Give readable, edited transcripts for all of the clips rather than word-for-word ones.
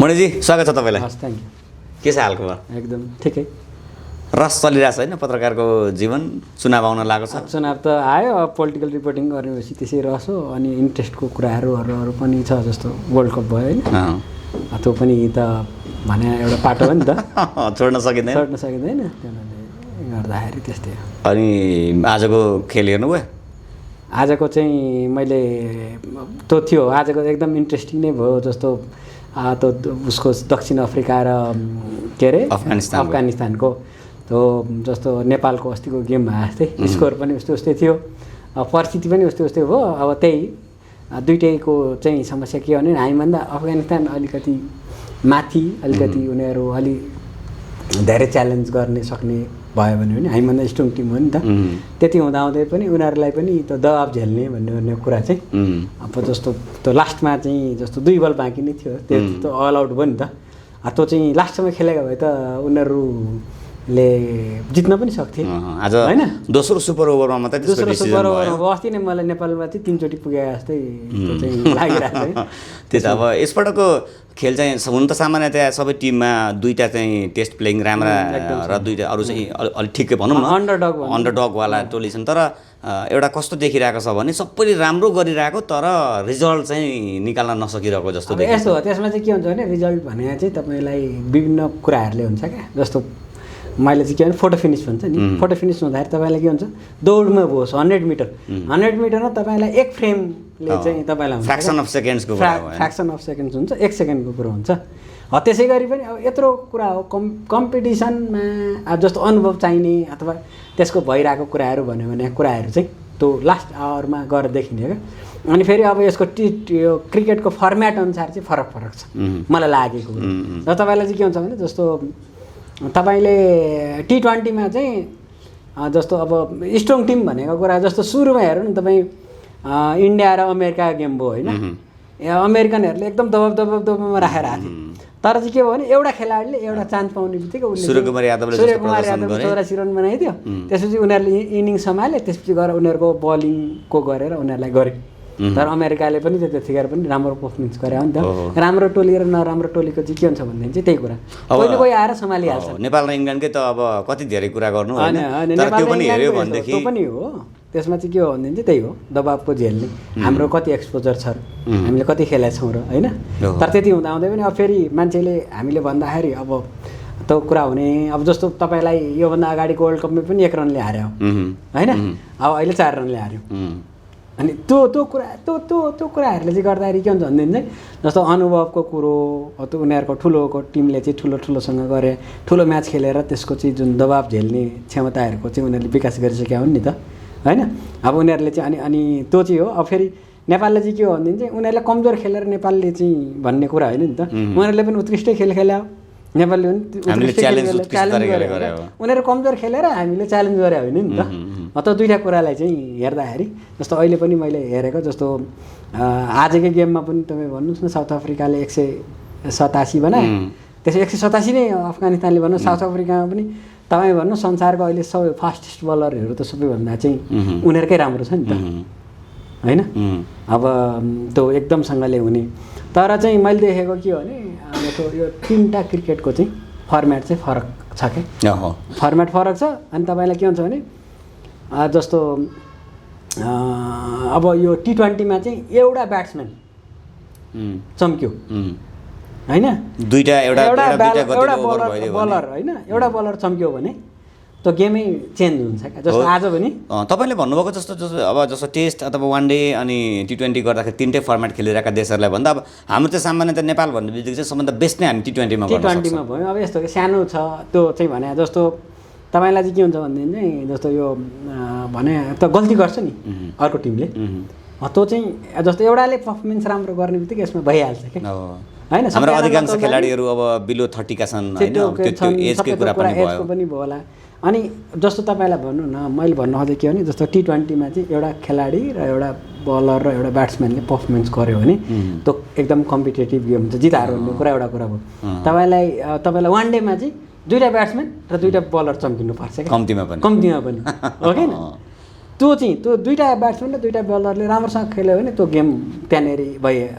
मणिजी स्वागत छ तपाईँलाई। हस्, थ्याङ्क यू। के छ हालखबर? एकदम ठिकै। रस चलिरहेछ होइन पत्रकारको जीवन? चुनाव आउन लागेको छ। चुनाव त आयो, अब पोलिटिकल रिपोर्टिङ गरेपछि त्यसै रस हो। अनि इन्ट्रेस्टको कुराहरू पनि छ, जस्तो वर्ल्ड कप भयो होइन, त्यो पनि त भने एउटा पाटो हो नि त, छोड्न सकिँदैन त्यसले गर्दाखेरि त्यस्तै हो। अनि आजको खेल हेर्नुभयो? आजको चाहिँ मैले त्यो थियो, आजको एकदम इन्ट्रेस्टिङ नै भयो। जस्तो त्यो उसको दक्षिण अफ्रिका र के अरे अफगानिस्तानको त्यो, जस्तो नेपालको अस्तिको गेम भएको थिएँ, स्कोर पनि उस्तै थियो, परिस्थिति पनि उस्तै भयो। अब त्यही दुइटैको चाहिँ समस्या के हो भने हामीभन्दा अफगानिस्तान अलिकति माथि, अलिकति उनीहरू अलि धेरै च्यालेन्ज गर्ने सक्ने भयो भने हामीभन्दा स्ट्रङ टिम हो नि त। त्यति हुँदाहुँदै पनि उनीहरूलाई पनि त्यो दबाब झेल्ने भन्ने कुरा चाहिँ अब जस्तो त्यो लास्टमा चाहिँ जस्तो 2 बल बाँकी नै थियो, त्यो त अल आउट भयो नि त। त्यो चाहिँ लास्टसम्म खेलेको भए त उनीहरूले जित्न पनि सक्थे आज होइन। दोस्रो सुपर ओभरमा मात्रै दोस्रो सुपर ओभरमा अस्ति नै मलाई नेपालमा चाहिँ 3 चोटि पुगे जस्तै चाहिँ लागिरहेको छ। त्यो त अब यसपटकको खेल चाहिँ हुन त सामान्यतया सबै टिममा 2टा चाहिँ टेस्ट प्लेइङ राम्रा र 2टा अरू चाहिँ अलिक ठिकै भनौँ न अन्डरडगवाला टोली छन्। तर एउटा कस्तो देखिरहेको छ भने सबैले राम्रो गरिरहेको तर रिजल्ट चाहिँ निकाल्न नसकिरहेको जस्तो देखिन्छ। यस्तो हो, त्यसमा चाहिँ के हुन्छ भने रिजल्ट भने चाहिँ तपाईँलाई विभिन्न कुराहरूले हुन्छ क्या। जस्तो मैले चाहिँ के भने फोटो फिनिस भन्छ नि, फोटो फिनिस हुँदाखेरि तपाईँलाई के हुन्छ, दौडमा होस् 100 मिटर, 100 मिटरमा तपाईँलाई एक फ्रेमले चाहिँ तपाईँलाई फ्र्याक्सन अफ सेकेन्ड्सको हुन्छ, 1 सेकेन्डको कुरो हुन्छ। त्यसै गरी पनि अब यत्रो कुरा हो, कम्पिटिसनमा अब जस्तो अनुभव चाहिने अथवा त्यसको भइरहेको कुराहरू भन्यो भने कुराहरू चाहिँ त्यो लास्ट आवरमा गएर देखिने क्या। अनि फेरि अब यसको यो क्रिकेटको फर्मेट अनुसार चाहिँ फरक छ मलाई लागेको कुरो। र तपाईँलाई चाहिँ के हुन्छ भने जस्तो तपाईँले T20मा चाहिँ जस्तो अब स्ट्रङ टिम भनेको कुरा जस्तो सुरुमा हेर्नु नि तपाईँ इन्डिया र अमेरिका गेम भयो होइन, अमेरिकनहरूले एकदम दबाबमा राखेर आएको थियो। तर चाहिँ के भयो भने एउटा खेलाडीले एउटा चान्स पाउने बित्तिकै सूर्यकुमार यादवले 84 रन बनाइदियो। त्यसपछि उनीहरूले इनिङ सम्हाले, त्यसपछि गएर उनीहरूको बलिङको गरेर उनीहरूलाई गरे। तर अमेरिकाले पनि त्यतिखेर पनि राम्रो पर्फर्मेन्स गरे हो नि त। राम्रो टोली र नराम्रो टोलीको चाहिँ के हुन्छ भनेदेखि चाहिँ त्यही कुरा कोही आएर सम्हालिहाल्छ। नेपाल र इङ्ल्यान्डकै त अब कति धेरै कुरा गर्नु होइन, तर त्यो पनि हेऱ्यो भनेदेखि त्यो पनि हो। त्यसमा चाहिँ के हो भनेदेखि चाहिँ त्यही हो, दबाबको झेल्ने हाम्रो कति एक्सपोजर छ, हामीले कति खेलेछौँ र होइन। तर त्यति हुँदाहुँदै पनि अब फेरि मान्छेले हामीले भन्दाखेरि अब त्यो कुरा हुने। अब जस्तो तपाईँलाई योभन्दा अगाडिको वर्ल्ड कपमा पनि 1 रनले हार्यो होइन, अब अहिले 4 रनले हार्यो। अनि त्यो कुराहरूले चाहिँ गर्दाखेरि के हुन्छ भनेदेखि चाहिँ जस्तो अनुभवको कुरो, त्यो उनीहरूको ठुलोको टिमले चाहिँ ठुलोसँग गरे, ठुलो म्याच खेलेर त्यसको चाहिँ जुन दबाब झेल्ने क्षमताहरूको चाहिँ उनीहरूले विकास गरिसकेका हुन् नि त होइन। अब उनीहरूले चाहिँ अनि त्यो चाहिँ हो। अब फेरि नेपालले चाहिँ के हो भनेदेखि चाहिँ उनीहरूलाई कमजोर खेलेर नेपालले चाहिँ भन्ने कुरा होइन नि त। उनीहरूले पनि उत्कृष्टै खेल खेल्यो, नेपालले पनि च्यालेन्ज गरे। उनीहरू कमजोर खेलेर हामीले च्यालेन्ज गरे होइन नि त। त दुईवटा कुरालाई चाहिँ हेर्दाखेरि जस्तो अहिले पनि मैले हेरेको जस्तो आजकै गेममा पनि तपाईँ भन्नुहोस् न, साउथ अफ्रिकाले 187 बनायो, त्यसै 187 नै अफगानिस्तानले भन्नु। साउथ अफ्रिकामा पनि तपाईँ भन्नु संसारको अहिले सबै फास्टेस्ट बलरहरू त सबैभन्दा चाहिँ उनीहरूकै राम्रो छ नि त होइन। अब त्यो एकदमसँगले हुने। तर चाहिँ मैले देखेको के हो भने यो 3टा क्रिकेटको चाहिँ फर्मेट चाहिँ फरक छ क्या, फर्मेट फरक छ। अनि तपाईँलाई के हुन्छ भने जस्तो अब यो T20मा चाहिँ एउटा ब्याट्सम्यान चम्क्यो होइन, बलर होइन, एउटा बलर चम्क्यो भने त्यो गेमै चेन्ज हुन्छ क्या। जस्तो आज पनि तपाईँले भन्नुभएको जस्तो अब जस्तो टेस्ट अथवा 1 डे अनि T20 गर्दाखेरि 3टै फर्मेट खेलिरहेका देशहरूलाई भन्दा अब हाम्रो चाहिँ सामान्यतः नेपाल भन्ने बित्तिकै चाहिँ सबभन्दा बेस्ट नै हामी T20मा भयो। अब यस्तो सानो छ त्यो चाहिँ भने जस्तो तपाईँलाई चाहिँ के हुन्छ भनेदेखि चाहिँ जस्तो यो भने त गल्ती गर्छ नि अर्को टिमले, त्यो चाहिँ जस्तो एउटाले पर्फर्मेन्स राम्रो गर्ने बित्तिकै यसमा भइहाल्छ क्या होइन। हाम्रो अधिकांश खेलाडीहरू अब बिलो 30 का छन् होइन, त्यो एजकै कुरा पनि भयो होला। अनि जस्तो तपाईँलाई भन्नु न, मैले भन्नु खोजेँ के भने जस्तो T20मा चाहिँ एउटा खेलाडी र एउटा बलर र एउटा ब्याट्सम्यानले पर्फर्मेन्स गर्यो भने त्यो एकदम कम्पिटेटिभ गेम हुन्छ, जित हार भन्ने कुरा एउटा कुरा भयो। तपाईँलाई 1 डेमा चाहिँ 2टा ब्याट्सम्यान र 2टा बलर चम्किनु पर्छ क्या, कम्तीमा पनि हो कि त्यो दुईवटा ब्याट्सम्यान र दुईवटा बलरले राम्रोसँग खेल्यो भने त्यो गेम त्यहाँनिर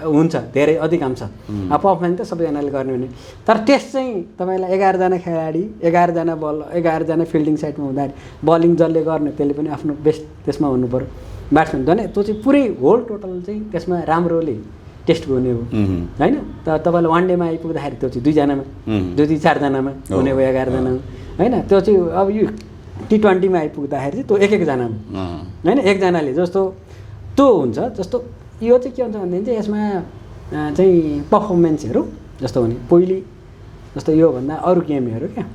हुन्छ धेरै अधिकांश पर्फर्मेन्स त सबैजनाले गर्ने हुने तर टेस्ट चाहिँ तपाईँलाई 11जना खेलाडी 11जना बल 11जना फिल्डिङ साइडमा हुँदाखेरि बलिङ जसले गर्ने त्यसले पनि आफ्नो बेस्ट त्यसमा हुनु पऱ्यो ब्याट्सम्यान भने त्यो चाहिँ पुरै होल टोटल चाहिँ त्यसमा राम्रोले टेस्ट हुने हो होइन त तपाईँले वान डेमा आइपुग्दाखेरि त्यो चाहिँ 2जनामा 2-4जनामा हुने हो 11जना होइन त्यो चाहिँ अब यो T20मा आइपुग्दाखेरि चाहिँ त्यो एक एकजनामा होइन एकजनाले जस्तो त्यो हुन्छ जस्तो यो चाहिँ के हुन्छ भनेदेखि चाहिँ यसमा चाहिँ पर्फर्मेन्सहरू जस्तो हुने पहिले जस्तो योभन्दा अरू गेमहरू क्या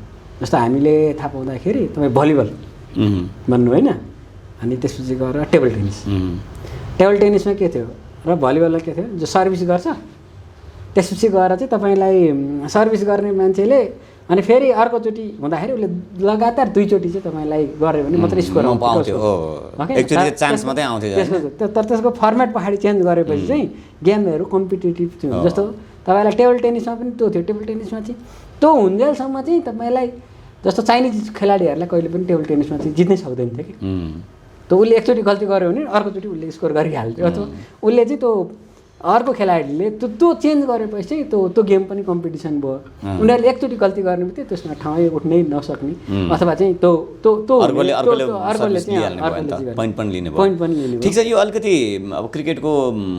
जस्तो हामीले थाहा पाउँदाखेरि तपाईँ भलिबल भन्नु होइन अनि त्यसपछि गएर टेबल टेनिसमा के थियो र भलिबलमा के थियो जो सर्भिस गर्छ त्यसपछि गएर चाहिँ तपाईँलाई सर्भिस गर्ने मान्छेले अनि फेरि अर्कोचोटि हुँदाखेरि उसले लगातार 2चोटि चाहिँ तपाईँलाई गऱ्यो भने मात्रै स्कोर आउँथ्यो तर त्यसको फर्मेट पछाडि चेन्ज गरेपछि चाहिँ गेमहरू कम्पिटेटिभ थियो जस्तो तपाईँलाई टेबल टेनिसमा पनि त्यो थियो टेबल टेनिसमा चाहिँ त्यो हुन्जेलसम्म चाहिँ तपाईँलाई जस्तो चाइनिज खेलाडीहरूलाई कहिले पनि टेबल टेनिसमा चाहिँ जित्नै सक्दैन थियो कि त्यो उसले एकचोटि गल्ती गर्यो भने अर्कोचोटि उसले स्कोर गरिहाल्थ्यो अथवा उसले चाहिँ त्यो अर्को खेलाडीले त्यो चेन्ज गरेपछि चाहिँ त्यो गेम पनि कम्पिटिसन भयो उनीहरूले एकचोटि गल्ती गर्ने बित्तिकै त्यसमा ठाउँ उठ्नै नसक्ने अथवा चाहिँ पोइन्ट पनि लिने ठिक छ यो अलिकति अब क्रिकेटको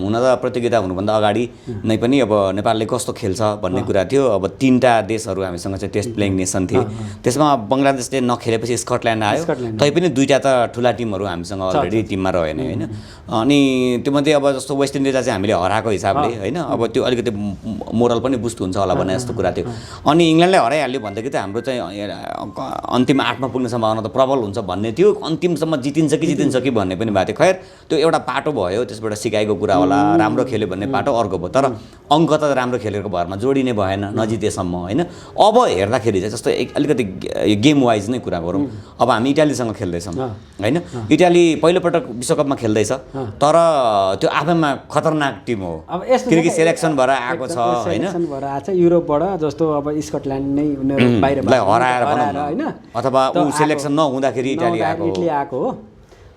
हुन त प्रतियोगिता हुनुभन्दा अगाडि नै पनि अब नेपालले कस्तो खेल्छ भन्ने कुरा थियो अब 3टा देशहरू हामीसँग चाहिँ टेस्ट प्लेइङ नेसन थिए त्यसमा बङ्गलादेशले नखेलेपछि स्कटल्यान्ड आयो तैपनि 2टा त ठुला टिमहरू हामीसँग अलरेडी टिममा रहेन होइन अनि त्योमध्ये अब जस्तो वेस्ट इन्डिजलाई चाहिँ हामीले हराएको हिसाबले होइन अब त्यो अलिकति मोरल पनि बुस्ट हुन्छ होला भन्ने जस्तो कुरा थियो अनि इङ्ल्यान्डले हराइहाल्यो भन्दाखेरि त हाम्रो चाहिँ अन्तिम 8मा पुग्ने सम्भावना त प्रबल हुन्छ भन्ने थियो अन्तिमसम्म जितिन्छ कि भन्ने पनि भएको थियो खैर त्यो एउटा पाटो भयो त्यसबाट सिकाइको कुरा होला राम्रो खेल्यो भन्ने पाटो अर्को भयो तर अङ्क त राम्रो खेलेको भरमा जोडिने भएन नजितेसम्म होइन अब हेर्दाखेरि चाहिँ जस्तो अलिकति गेम वाइज नै कुरा गरौँ अब हामी इटालीसँग खेल्दैछौँ होइन इटाली पहिलोपटक विश्वकपमा खेल्दैछ तर त्यो आफैमा खतरनाक टिम हो अब यस्तो किनकि सेलेक्सन भएर आएको छ होइन सेलेक्सन भएर आएको छ युरोपबाट जस्तो अब स्कटल्यान्ड नै उनीहरू बाहिरबाट हराएर होइन अथवा ऊ सेलेक्सन नहुँदाखेरि इटाली आएको हो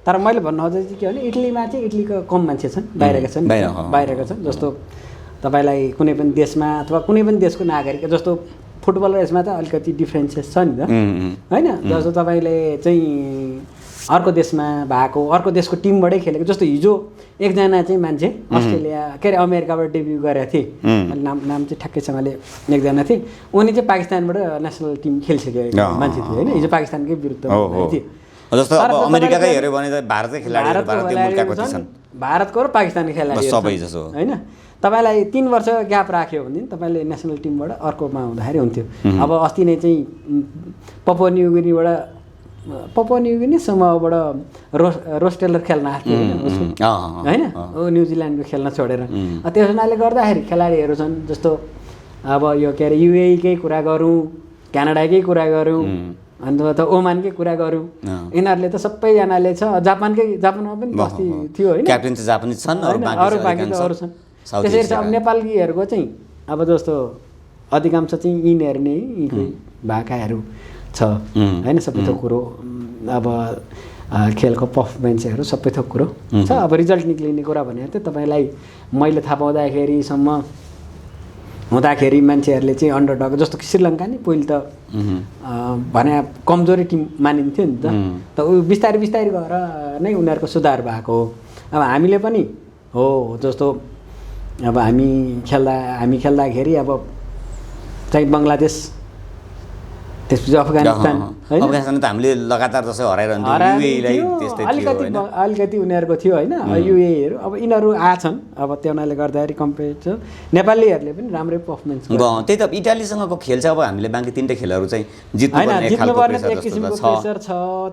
तर मैले भन्नु खोजेको चाहिँ के भने इटलीमा चाहिँ इटलीको कम मान्छे छन् बाहिरका छन् जस्तो तपाईँलाई कुनै पनि देशमा अथवा कुनै पनि देशको नागरिक जस्तो फुटबल र यसमा त अलिकति डिफ्रेन्सेस छ नि त होइन जस्तो तपाईँले चाहिँ अर्को देशमा भएको अर्को देशको टिमबाटै खेलेको जस्तो हिजो एकजना चाहिँ मान्छे अस्ट्रेलिया के अरे अमेरिकाबाट डेब्यु गरेका थिए नाम चाहिँ ठ्याक्कैसँगले एकजना थिए उनी चाहिँ पाकिस्तानबाट नेसनल टिम खेलिसकेको मान्छे थियो होइन हिजो पाकिस्तानकै विरुद्धमा थियो जस्तो अब अमेरिकाकै हेर्यो भने त भारतकै खेलाडीहरू भारतको र पाकिस्तानी खेलाडी सबै जसो होइन तपाईँलाई 3 वर्ष ग्याप राख्यो भने तपाईँले नेसनल टिमबाट अर्कोमा हुँदाखेरि हुन्थ्यो अब अस्ति नै चाहिँ पपुवा न्युगिनी समूहबाट रोस्टेलर खेल्न आएको थियो होइन ऊ न्युजिल्यान्डको खेल्न छोडेर त्यस हुनाले गर्दाखेरि खेलाडीहरू छन् जस्तो अब यो के अरे युएईकै कुरा गरौँ क्यानाडाकै कुरा गरौँ अन्त ओमानकै कुरा गरौँ यिनीहरूले त सबैजनाले छ जापानमा पनि बस्ती थियो होइन क्याप्टेन चाहिँ जापानिज छन् अरू बाँकी त अरू छन् त्यसरी चाहिँ अब नेपालीहरूको चाहिँ अब जस्तो अधिकांश चाहिँ यिनीहरू नै भाकाहरू छ होइन सबै थोक कुरो अब खेलको पर्फर्मेन्सहरू सबै थोक कुरो छ अब रिजल्ट निक्लिने कुरा भनेर चाहिँ तपाईँलाई मैले थाहा पाउँदाखेरिसम्म हुँदाखेरि मान्छेहरूले चाहिँ अन्डरडग जस्तो कि श्रीलङ्का नि पहिले त भने कमजोरी टिम मानिन्थ्यो नि त ऊ बिस्तारै गएर नै उनीहरूको सुधार भएको हो अब हामीले पनि हो जस्तो अब हामी खेल्दाखेरि अब चाहिँ बङ्गलादेश त्यसपछि अफगानिस्तान अफगानिस्तान त हामीले लगातार जसै हराइरहन्थ्यो अलिकति उनीहरूको थियो होइन युएहरू अब यिनीहरू आछन् अब त्यो हुनाले गर्दाखेरि कम्पेयर नेपालीहरूले पनि राम्रै पर्फर्मेन्स त्यही त इटालीसँगको खेल चाहिँ अब हामीले बाँकी 3टा खेलहरू चाहिँ जित्नुपर्ने एक किसिमको प्रेसर छ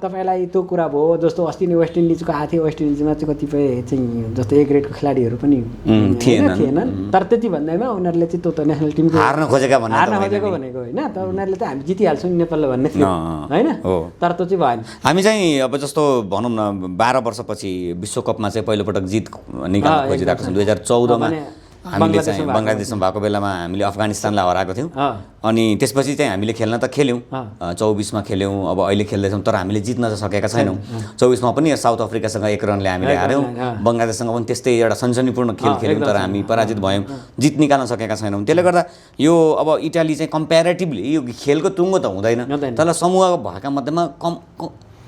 तपाईँलाई त्यो कुरा भयो जस्तो अस्ति नै वेस्ट इन्डिजको आएको थियो वेस्ट इन्डिजमा चाहिँ कतिपय चाहिँ जस्तो ए ग्रेडको खेलाडीहरू पनि थिएनन् तर त्यति भन्दैमा उनीहरूले चाहिँ त्यो त नेसनल टिमको हार्न खोजेको भनेको होइन तर उनीहरूले त हामी जितिहाल्छौँ नेपालले भन्ने थियो होइन तर त्यो चाहिँ भएन हामी चाहिँ अब जस्तो भनौँ न 12 वर्षपछि विश्वकपमा चाहिँ पहिलोपटक जित निकाल्न खोजिरहेको छौँ 2014मा हामीले चाहिँ बङ्गलादेशमा भएको बेलामा हामीले अफगानिस्तानलाई हराएको थियौँ अनि त्यसपछि चाहिँ हामीले खेल्न त खेल्यौँ 24मा खेल्यौँ अब अहिले खेल्दैछौँ तर हामीले जित्न त सकेका छैनौँ 24मा पनि साउथ अफ्रिकासँग 1 रनले हामीले हार्यौँ बङ्गलादेशसँग पनि त्यस्तै एउटा सनसनीपूर्ण खेल खेल्यौँ तर हामी पराजित भयौँ जित निकाल्न सकेका छैनौँ त्यसले गर्दा यो अब इटाली चाहिँ कम्पेरेटिभली यो खेलको टुङ्गो त हुँदैन तर समूह भएका मध्येमा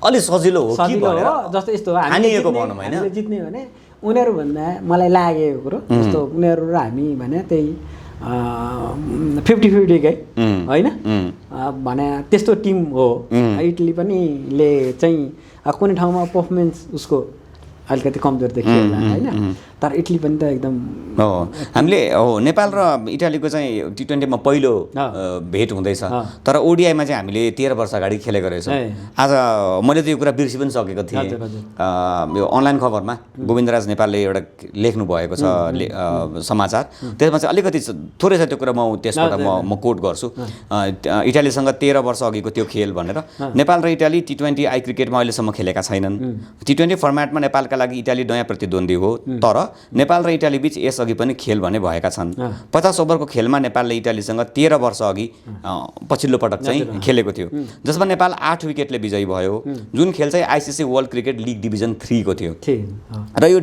अलि सजिलो हो कि भनेर जस्तो यस्तो हानिएको भनौँ हैन जित्ने भने उनीहरू भन्दा मलाई लागेको कुरो जस्तो उनीहरू र हामी भने त्यही 50-50 के होइन भने त्यस्तो टिम हो इटली पनि ले चाहिँ कुनै ठाउँमा पर्फर्मेन्स उसको अलिकति कमजोर देखियो होला होइन तर इटली पनि त एकदम हो हामीले हो नेपाल र इटालीको चाहिँ T20मा पहिलो भेट हुँदैछ तर ओडिआईमा चाहिँ हामीले 13 वर्ष अगाडि खेलेको रहेछौँ आज मैले त यो कुरा बिर्सि पनि सकेको थिएँ यो अनलाइन खबरमा गोविन्दराज नेपालले एउटा लेख्नु भएको छ समाचार त्यसमा चाहिँ अलिकति थोरै छ त्यो कुरा म त्यसबाट म कोट गर्छु इटालीसँग 13 वर्ष अघिको त्यो खेल भनेर नेपाल र इटाली T20 आई क्रिकेटमा अहिलेसम्म खेलेका छैनन् T20 फर्मेटमा नेपालका लागि इटाली नयाँ प्रतिद्वन्दी हो तर नेपाल र इटाली बीच यसअघि पनि खेल भने भएका छन् 50 ओभरको खेलमा नेपालले इटालीसँग 13 वर्ष अघि पछिल्लो पटक चाहिँ खेलेको थियो जसमा नेपाल 8 विकेटले विजयी भयो जुन खेल चाहिँ ICC world cricket league division 3 को थियो र यो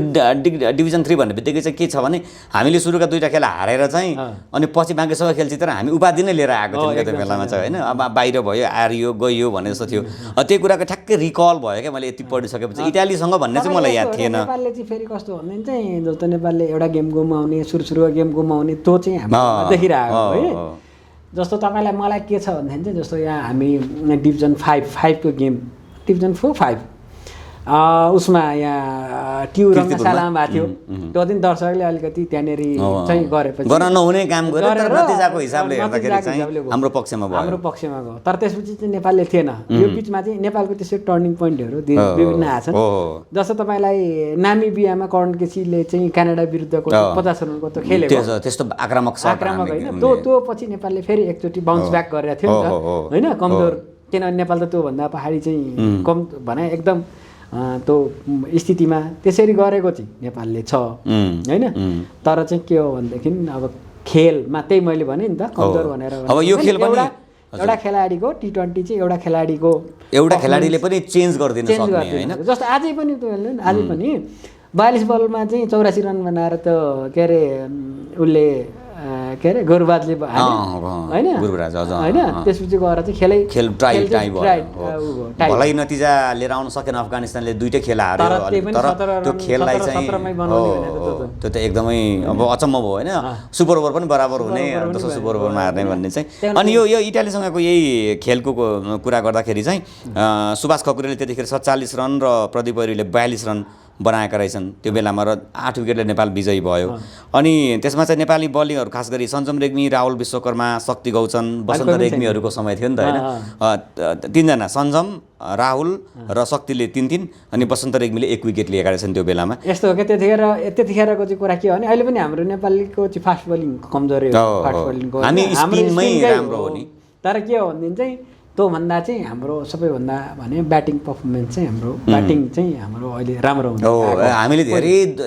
डिभिजन 3 भन्ने बित्तिकै चाहिँ के छ भने हामीले सुरुका दुईटा खेल हारेर चाहिँ अनि पछि बाँकी सबै खेल जितेर हामी उपाधि नै लिएर आएको थियौँ त्यो बेलामा चाहिँ होइन अब बाहिर भयो आरियो गयो भने जस्तो थियो त्यो कुराको ठ्याक्कै रिकल भयो क्या मैले यति पढिसकेपछि इटालीसँग भन्ने चाहिँ मलाई याद थिएन नेपालले चाहिँ फेरि कस्तो भन्दैन चाहिँ जस्तो नेपालले एउटा गेम गुमाउने सुरुमा गेम गुमाउने त्यो चाहिँ हामी देखिरहेको है जस्तो तपाईँलाई मलाई के छ भन्दाखेरि चाहिँ जस्तो यहाँ हामी डिभिजन 5 को गेम डिभिजन 4-5 उसमा यहाँ ट्यु रङ्गशालामा भएको थियो त्यो दिन दर्शकले अलिकति त्यहाँनिर चाहिँ गरेपछि गर्न नहुने काम गर्यो तर नतिजाको हिसाबले हेर्दाखेरि चाहिँ हाम्रो पक्षमा गयो तर त्यसपछि चाहिँ नेपालले थिएन यो बिचमा चाहिँ नेपालको त्यसै टर्निङ पोइन्टहरू विभिन्न आछन् जस्तो तपाईँलाई नामिबियामा कर्ण केसीले चाहिँ क्यानाडा विरुद्धको 50 रनको त खेलेको त्यस्तो आक्रामक होइन त्यो पछि नेपालले फेरि एकचोटि बाउन्स ब्याक गरेर थियो नि त होइन कमजोर किनभने नेपाल त त्योभन्दा पहाडी चाहिँ कम भने एकदम त्यो स्थितिमा त्यसरी गरेको चाहिँ नेपालले छ होइन तर चाहिँ के हो भनेदेखि अब खेलमा त्यही मैले भने नि त कमजोर भनेर अब यो खेल पनि एउटा खेलाडीको T20 चाहिँ एउटा खेलाडीले पनि चेन्ज गरिदिन सक्ने हैन जस्तो आजै पनि आज पनि 42 बलमा चाहिँ 84 रन बनाएर त के अरे उसले के अरे गुरुबाजले होइन त्यसपछि गएर चाहिँ खेल टाइ भयो भलै नतिजा लिएर आउन सकेन अफगानिस्तानले दुईटै खेल हार्यो तर त्यो खेललाई चाहिँ त्यो त एकदमै अब अचम्म भयो होइन सुपर ओभर पनि बराबर हुने दोस्रो सुपर ओभरमा हार्ने भन्ने चाहिँ अनि यो इटालीसँगको यही खेलको कुरा गर्दाखेरि चाहिँ सुभाष खकुरेले त्यतिखेर 47 रन र प्रदीप ऐरीले 42 रन बनाएका रहेछन् त्यो बेलामा र 8 विकेटले नेपाल विजयी भयो अनि त्यसमा चाहिँ नेपाली बलिङहरू खास गरी सञ्जम रेग्मी राहुल विश्वकर्मा शक्ति गौचन बसन्त रेग्मीहरूको समय थियो नि त होइन तीनजना सञ्जम राहुल र शक्तिले 3-3 अनि बसन्त रेग्मीले 1 विकेट लिएका रहेछन् त्यो बेलामा यस्तो हो क्या त्यतिखेरको चाहिँ कुरा के हो भने अहिले पनि हाम्रो नेपालीको चाहिँ फास्ट बलिङ कमजोरै हो फास्ट बलिङको हामी स्पिनमै राम्रो हो नि तर के हो भने चाहिँ त्योभन्दा चाहिँ हाम्रो सबैभन्दा भने ब्याटिङ पर्फर्मेन्स चाहिँ हाम्रो ब्याटिङ चाहिँ हाम्रो अहिले राम्रो हुन्छ हामीले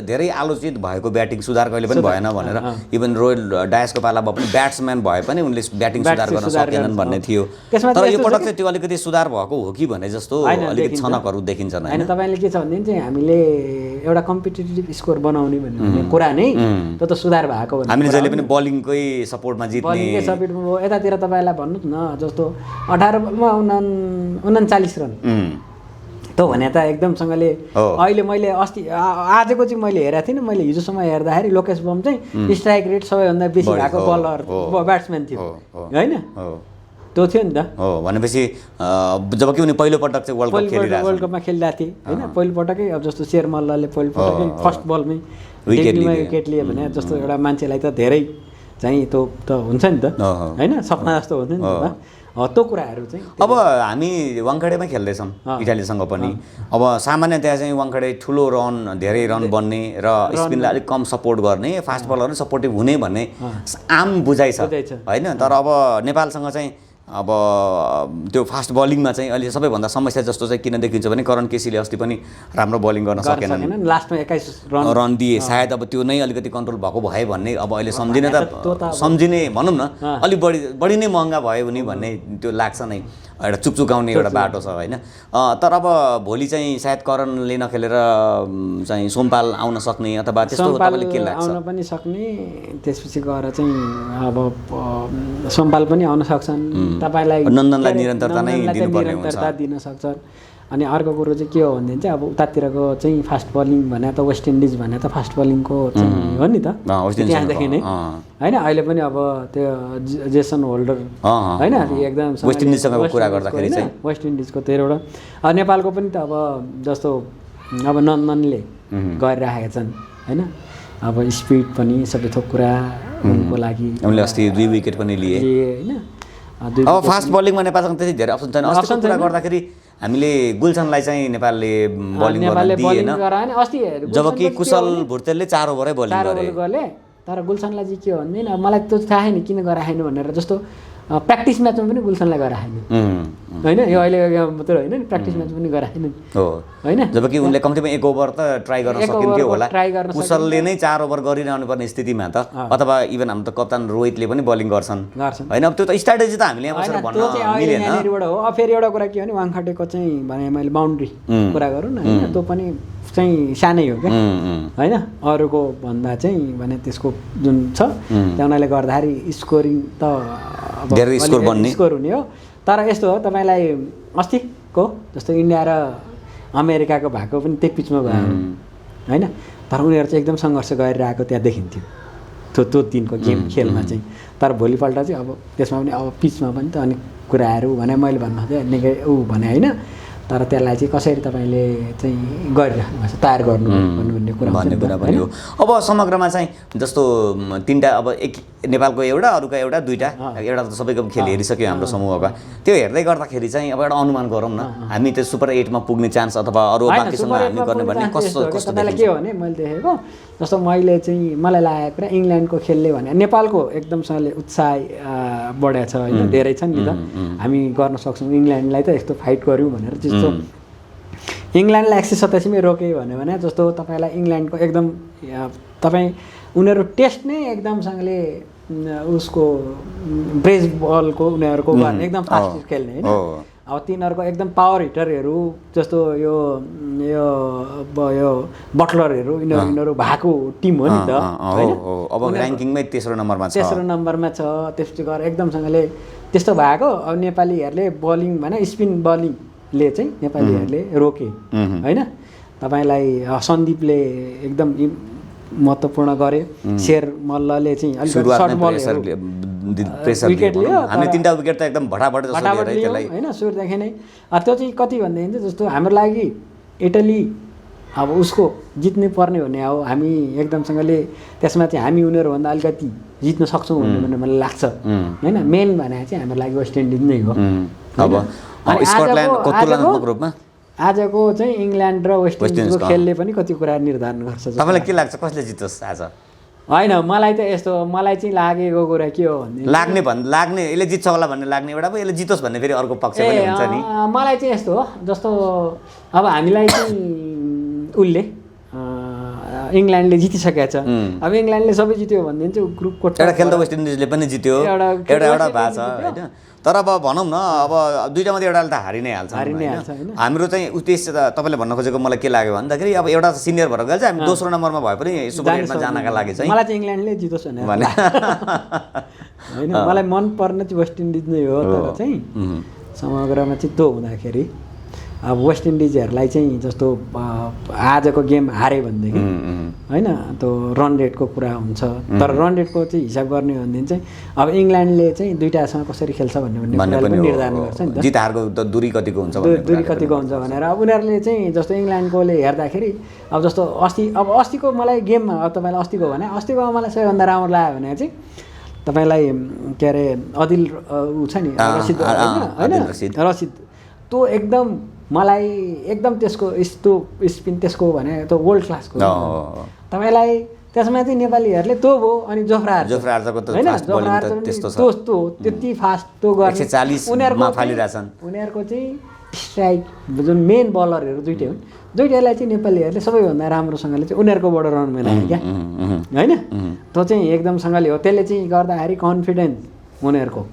धेरै आलोचित भएको ब्याटिङ सुधार कहिले पनि भएन भनेर इभन रोयल डायसको पालामा पनि ब्याट्सम्यान भए पनि उनले ब्याटिङ सुधार गर्न सकेनन् भन्ने थियो तर यो पटक चाहिँ त्यो अलिकति सुधार भएको हो कि भने जस्तो अलिकति छनकहरू देखिन्छन् हैन तपाईले के छ भने चाहिँ हामीले एउटा कम्पिटिटिभ स्कोर बनाउने भन्ने कुरा नै त्यो त सुधार भएको भन्ने हामीले जहिले पनि बलिङकै सपोर्टमा जित्ने बलिङकै सपोर्टमा यतातिर तपाईलाई भन्नुस् न जस्तो 18 बलमा 39 रन त्यो भने त एकदमसँगले अहिले मैले अस्ति आजको चाहिँ मैले हेरेको थिइनँ मैले हिजोसम्म हेर्दाखेरि लोकेश बम चाहिँ स्ट्राइक रेट सबैभन्दा बेसी भएको बलर ब्याट्सम्यान थियो होइन त्यो थियो नि त हो भनेपछि जब कि उनी पहिलो पटक चाहिँ वर्ल्ड कपमा खेलिरहेको थिए होइन पहिलो पटकै अब जस्तो शेर मल्लले पहिलो पटकै फर्स्ट बलमै विकेट लिए भने जस्तो एउटा मान्छेलाई त धेरै चाहिँ त्यो त हुन्छ नि त होइन सपना जस्तो हुन्छ नि त त्यो कुराहरू चाहिँ अब हामी वाङखेडेमै खेल्दैछौँ इटालीसँग पनि अब सामान्य त्यहाँ चाहिँ वाङखेडे ठुलो रन धेरै रन बन्ने र स्पिनलाई अलिक कम सपोर्ट गर्ने फास्ट बलर सपोर्टिभ हुने भन्ने आम बुझाइ छ होइन तर अब नेपालसँग चाहिँ अब त्यो फास्ट बलिङमा चाहिँ अहिले सबैभन्दा समस्या जस्तो चाहिँ किन देखिन्छ भने करण केसीले अस्ति पनि राम्रो बलिङ गर्न सकेनन्, लास्टमा 21 रन दिए, सायद अब त्यो नै अलिकति कन्ट्रोल भएको भए भन्ने अब अहिले सम्झिने भनौँ न अलिक बढी नै महँगा भयो भने भन्ने त्यो लाग्छ नै, एउटा चुकचुकाउने एउटा बाटो छ होइन। तर अब भोलि चाहिँ सायद करणले नखेलेर चाहिँ सोमपाल आउन सक्ने अथवा त्यस्तो तपाईँले के लाग्छ? आउन पनि सक्ने, त्यसपछि गएर चाहिँ अब सोमपाल पनि आउन सक्छन्, तपाईँलाई नन्दनलाई निरन्तरता नै दिनुपर्ने हुन्छ, दिन सक्छन्। अनि अर्को कुरो चाहिँ के हो भनेदेखि चाहिँ अब उतातिरको चाहिँ फास्ट बलिङ भने त वेस्ट इन्डिज भने त फास्ट बलिङको चाहिँ हो नि त त्यहाँदेखि नै होइन। अहिले पनि अब त्यो जेसन होल्डर होइन एकदम वेस्ट इन्डिजसँग कुरा गर्दाखेरि चाहिँ वेस्ट इन्डिजको तेह्रवटा, नेपालको पनि त अब जस्तो अब नन्दनले गरिराखेका छन् होइन। अब स्पिड पनि सबै थोक कुरा उनको लागि उनले अस्ति 2 विकेट पनि लिए होइन। अब फास्ट बलिङमा नेपालसँग त्यति धेरै अप्सन छैन। अस्ति कुरा गर्दाखेरि हामीले गुलसनलाई चाहिँ नेपालले बलिङ गर्न दिएन, जबकि कुशल भुर्तेलले 4 ओभरै बलिङ गरे। तर गुलसनलाई चाहिँ के हो भने मलाई त्यो थाहा छैन किन गराएन भनेर, जस्तो प्र्याक्टिस म्याचमा पनि गुलसनलाई गराएन होइन, यो अहिले मात्र होइन नि, प्र्याक्टिस म्याच पनि गराएन होइन। जबकि उनले कम्तीमा 1 ओभर त ट्राई गर्न सकिन्थ्यो होला, कुशलले नै 4 ओभर गरिरहनु पर्ने स्थितिमा त, अथवा इभन हाम्रो त कप्तान रोहितले पनि बलिङ गर्छन् होइन। अब त्यो त स्ट्राटेजी त हामीले यहाँ बसेर भन्न मिलेन हो। अब फेरि एउटा कुरा के हो भने वाङखाटेको चाहिँ भने मैले बााउन्ड्री कुरा गरौँ न होइन, त्यो पनि चाहिँ सानै हो क्या होइन, अरूको भन्दा चाहिँ भने त्यसको जुन छ त्यो हुनाले गर्दाखेरि स्कोरिङ त धेरै स्कोर हुने हो। तर यस्तो हो तपाईँलाई अस्तिको जस्तो इन्डिया र अमेरिकाको भएको पनि त्यही पिचमा भयो होइन, तर उनीहरू चाहिँ एकदम सङ्घर्ष गरिरहेको त्यहाँ देखिन्थ्यो त्यो दिनको गेम खेलमा चाहिँ। तर भोलिपल्ट चाहिँ अब त्यसमा पनि अब पिचमा पनि त अनेक कुराहरू भने मैले भन्नु चाहिँ निकै भने होइन, तर त्यसलाई चाहिँ कसरी तपाईँले चाहिँ गरिराख्नु छ, तयार गर्नु भन्ने कुरा पनि हो। अब समग्रमा चाहिँ जस्तो 3टा अब एक नेपालको एउटा, अरूका एउटा, 2टा, एउटा त सबैको खेल हेरिसक्यो हाम्रो समूहका, त्यो हेर्दै गर्दाखेरि चाहिँ अब एउटा अनुमान गरौँ न, हामी त्यो सुपर 8मा पुग्ने चान्स अथवा अरू बाँकीसँग हामी गर्ने भन्ने कस्तो तपाईँलाई के हो भने मैले देखेको जस्तो मैले चाहिँ मलाई लागेको कुरा इङ्ल्यान्डको खेलले भने नेपालको एकदमसँगले उत्साह बढाएको छ होइन, धेरै छन् नि त, हामी गर्न सक्छौँ इङ्ल्यान्डलाई त यस्तो फाइट गऱ्यौँ भनेर। जस्तो इङ्ल्यान्डलाई 187मै रोक्यो भने जस्तो तपाईँलाई इङ्ल्यान्डको एकदम तपाईँ उनीहरू टेस्ट नै एकदमसँगले उसको ब्रेज बलको उनीहरूको एकदम फास्ट खेल्ने होइन। अब तिनीहरूको एकदम पावर हिटरहरू जस्तो यो बटलरहरू यिनीहरू भएको टिम हो नि त होइन। अब र्याङ्किङमै तेस्रो नम्बरमा छ। त्यसपछि गएर एकदमसँगले त्यस्तो भएको। अब नेपालीहरूले बलिङ भने स्पिन बलिङले चाहिँ नेपालीहरूले रोके होइन। तपाईँलाई सन्दीपले एकदम महत्त्वपूर्ण गरे, शेर मल्लले चाहिँ अलिकति सर्ट बलहरू विकेट लियो, हामीले 3टा विकेट त एकदम भटाभट होइन सुरुदेखि नै। त्यो चाहिँ कति भनेदेखि चाहिँ जस्तो हाम्रो लागि इटली अब उसको जित्नै पर्ने हुने हो, हामी एकदमसँगले त्यसमा चाहिँ हामी उनीहरूभन्दा अलिकति जित्न सक्छौँ भन्ने मलाई लाग्छ होइन। मेन भने चाहिँ हाम्रो लागि वेस्ट इन्डिज नै हो। अब स्कटल्यान्डको तुलनात्मक रूपमा आजको चाहिँ इङ्ल्यान्ड र वेस्ट इन्डिजको खेलले पनि कति कुरा निर्धारण गर्छ। तपाईँलाई के लाग्छ कसले जित्छस् आज? होइन मलाई त यस्तो मलाई चाहिँ लागेको कुरा के हो भने लाग्ने यसले जित्छ होला भन्ने लाग्ने एउटा पो यसले जितोस् भन्ने फेरि अर्को पक्ष पनि हुन्छ नि। मलाई चाहिँ यस्तो हो जस्तो अब हामीलाई चाहिँ उसले इङ्ल्यान्डले जितिसकेको छ। अब इङ्ल्यान्डले सबै जित्यो भनेदेखि चाहिँ ग्रुपको एउटा खेल त वेस्ट इन्डिजले पनि जित्यो, एउटा भएको छ होइन। तर अब भनौँ न अब 2टा मध्ये एउटाले त हारि नै हाल्छ होइन। हाम्रो चाहिँ उद्देश्य त तपाईँले भन्न खोजेको मलाई के लाग्यो भन्दाखेरि अब एउटा सिनियर भएर गएछ हामी दोस्रो नम्बरमा भए पनि सुपर 8मा जानका लागि चाहिँ मलाई चाहिँ इङ्ल्यान्डले जितोस् भने होइन। मलाई मनपर्ने चाहिँ वेस्ट इन्डिज नै हो। तर चाहिँ समग्रमा चाहिँ त्यो हुँदाखेरि अब वेस्ट इन्डिजहरूलाई चाहिँ जस्तो आजको गेम हारे भनेदेखि होइन त्यो रन रेटको कुरा हुन्छ। तर रन रेटको चाहिँ हिसाब गर्ने हो भनेदेखि चाहिँ अब इङ्ल्यान्डले चाहिँ 2टासँग कसरी खेल्छ भन्ने पनि निर्धारण गर्छ नि त। जित हारको त दूरी कतिको हुन्छ भनेर अब उनीहरूले चाहिँ जस्तो इङ्ल्यान्डकोले हेर्दाखेरि अब जस्तो अस्तिको मलाई गेममा अब तपाईँलाई अस्तिको मलाई सबैभन्दा राम्रो लाग्यो भने चाहिँ तपाईँलाई के अरे अदिल ऊ छ नि रसिद त्यो एकदम मलाई एकदम त्यसको यस्तो स्पिन त्यसको भने त्यो वर्ल्ड क्लासको। तपाईँलाई त्यसमा चाहिँ नेपालीहरूले त्यो भयो अनि जोफ्रा आर्चरको त होइन फास्ट बलिङ त त्यस्तो छ त्यो त्यति फास्ट त्यो गर्ने 140 मा फालिरहेछन् उनीहरूको चाहिँ स्ट्राइक जुन मेन बलरहरू दुइटै हुन् दुइटैलाई चाहिँ नेपालीहरूले सबैभन्दा राम्रोसँगले चाहिँ उनीहरूकोबाट रन बनायो क्या होइन त्यो चाहिँ एकदमसँगले हो त्यसले चाहिँ गर्दाखेरि कन्फिडेन्स उनीहरूको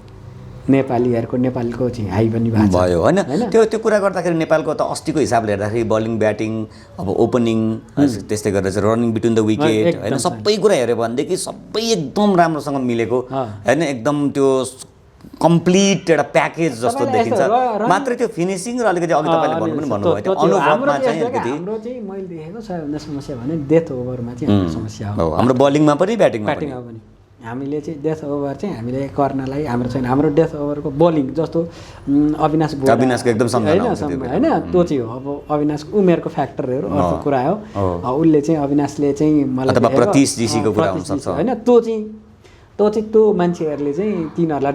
नेपालको चाहिँ हाई पनि भयो होइन त्यो कुरा गर्दाखेरि नेपालको त अस्तिको हिसाबले हेर्दाखेरि बलिङ ब्याटिङ अब ओपनिङ त्यस्तै गरेर चाहिँ रनिङ बिट्विन द विकेट होइन सबै कुरा हेऱ्यो भनेदेखि सबै एकदम राम्रोसँग मिलेको होइन एकदम त्यो कम्प्लिट एउटा प्याकेज जस्तो देखिन्छ मात्रै त्यो फिनिसिङ र अलिकति अघि तपाईँले भन्नुभयो त्यो अनुभवमा चाहिँ अलिकति हाम्रो चाहिँ मैले देखेको सबैभन्दा समस्या भने डेथ ओभरमा चाहिँ हाम्रो समस्या हो हाम्रो बलिङमा पनि ब्याटिङमा पनि हामीले चाहिँ डेथ ओभर चाहिँ हामीले गर्नलाई हाम्रो छैन हाम्रो डेथ ओभरको बलिङ जस्तो अविनाशको एकदम होइन त्यो चाहिँ हो अब अविनाशको उमेरको फ्याक्टरहरू अर्को कुरा हो उसले चाहिँ अविनाशले चाहिँ मलाई होइन त्यो मान्छेहरूले चाहिँ तिनीहरूलाई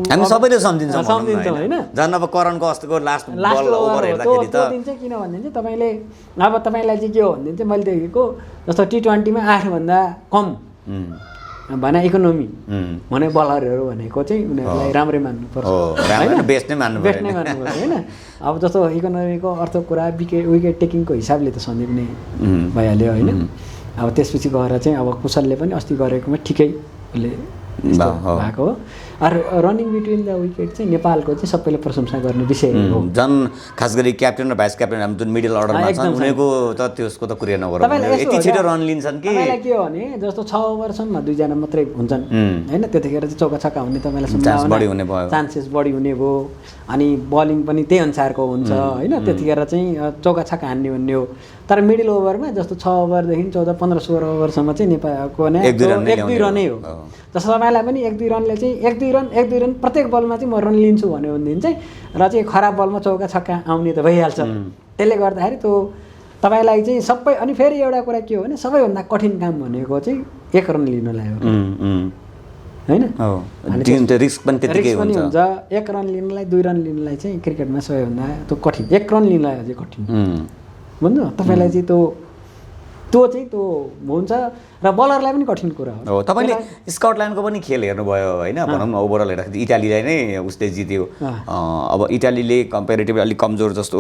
हामी सबैले सम्झिन्छौँ होइन झन् अब करणको अस्तिको लास्ट ओभर हेर्दाखेरि त दिन चाहिँ किन भन्दा चाहिँ तपाईँले अब तपाईँलाई चाहिँ के हो भने चाहिँ मैले देखेको जस्तो T20मा 8 भन्दा कम भने इकोनोमी भने बलरहरू भनेको चाहिँ उनीहरूलाई राम्रै मान्नुपर्छ बेस्ट नै मान्नुपर्छ होइन अब जस्तो इकोनोमीको अर्थ कुरा विकेट टेकिङको हिसाबले त सन्दीप नै भइहाल्यो होइन अब त्यसपछि गएर चाहिँ अब कुशलले पनि अस्ति गरेकोमा ठिकै उसले भएको हो रनिङ बिट्विन द विकेट चाहिँ नेपालको चाहिँ सबैले प्रशंसा गर्ने विषय हो झन् खास गरी क्याप्टेन र भाइस क्याप्टेन जुन मिडल अर्डरमा छन् उनीहरूको त त्यसको त कुरै नगरौँ यति छिटो रन लिन्छन् कि तपाईँलाई के हो भने जस्तो 6 ओभरसम्म 2 जना मात्रै हुन्छन् होइन त्यतिखेर चाहिँ चौका छक्का हुने तपाईँलाई चान्सेस बढी हुने भयो अनि बलिङ पनि त्यही अनुसारको हुन्छ होइन त्यतिखेर चाहिँ चौका छक्का हान्ने भन्ने हो तर मिडल ओभरमा जस्तो 6 ओभरदेखि 14-15-16 ओभरसम्म चाहिँ नेपालको 1-2 रनै हो जस्तो तपाईँलाई पनि 1-2 रनले चाहिँ 1-2 रन प्रत्येक बलमा चाहिँ म रन लिन्छु भन्यो भनेदेखि चाहिँ र चाहिँ खराब बलमा चौका छक्का आउने त भइहाल्छ त्यसले गर्दाखेरि त्यो तपाईँलाई चाहिँ सबै अनि फेरि एउटा कुरा के हो भने सबैभन्दा कठिन काम भनेको चाहिँ 1 रन लिनलाई हो होइन रिस्क पनि त्यतिकै हुन्छ 1 रन लिनलाई 2 रन लिनलाई चाहिँ क्रिकेटमा सबैभन्दा त्यो कठिन 1 रन लिनलाई अझै कठिन बुझ्नु तपाईँलाई चाहिँ त्यो चाहिँ त्यो हुन्छ र बलरलाई पनि कठिन कुरा हो तपाईँले स्कटल्यान्डको पनि खेल हेर्नुभयो होइन भनौँ न ओभरअल हेर्दाखेरि इटालीलाई नै उसले जित्यो अब इटालीले कम्पेरिटिभली अलिक कमजोर जस्तो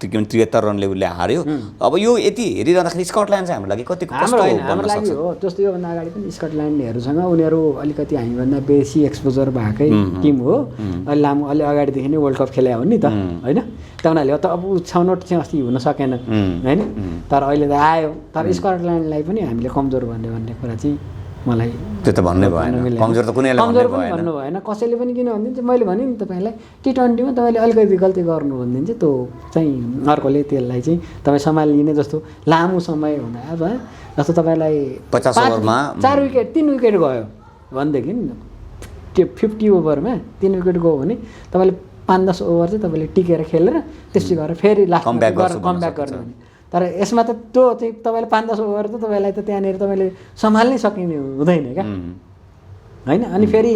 73 रनले उसले हार्यो अब यो यति हेरिरहँदाखेरि स्कटल्यान्ड चाहिँ हाम्रो लागि कतिको कस्तो हाम्रो लागि हो जस्तो योभन्दा अगाडि पनि स्कटल्यान्डहरूसँग उनीहरू अलिकति हामीभन्दा बेसी एक्सपोजर भएकै टिम हो अलि लामो अलि अगाडिदेखि नै वर्ल्ड कप खेले हो नि त होइन त उनीहरूले त अब छनौट चाहिँ अस्ति हुन सकेन होइन तर अहिले त आयो तर स्कटल्यान्डलाई पनि हामीले कमजोर भन्ने कुरा चाहिँ मलाई त्यो त भन्नै भएन कमजोर त कुनैलाई भन्नु भएन कसैले पनि किन भन्दिन्छ चाहिँ मैले भने नि तपाईँलाई T20मा तपाईँले अलिकति गल्ती गर्नु भन्दिन्छ चाहिँ त्यो चाहिँ अर्कोले त्यसलाई चाहिँ तपाईँ सम्हालिने जस्तो लामो समय हुँदा अब जस्तो तपाईँलाई 50 ओभरमा 4 विकेट 3 विकेट गयो भनेदेखि त्यो 50 ओभरमा 3 विकेट गयो भने तपाईँले 5-10 ओभर चाहिँ तपाईँले टिकेर खेलेर त्यसपछि गएर फेरि लास्ट कमब्याक गर्नु भने तर यसमा त त्यो चाहिँ तपाईँले 5-10 ओभर त तपाईँलाई त त्यहाँनिर तपाईँले सम्हाल्नै सकिने हुँदैन क्या होइन अनि फेरि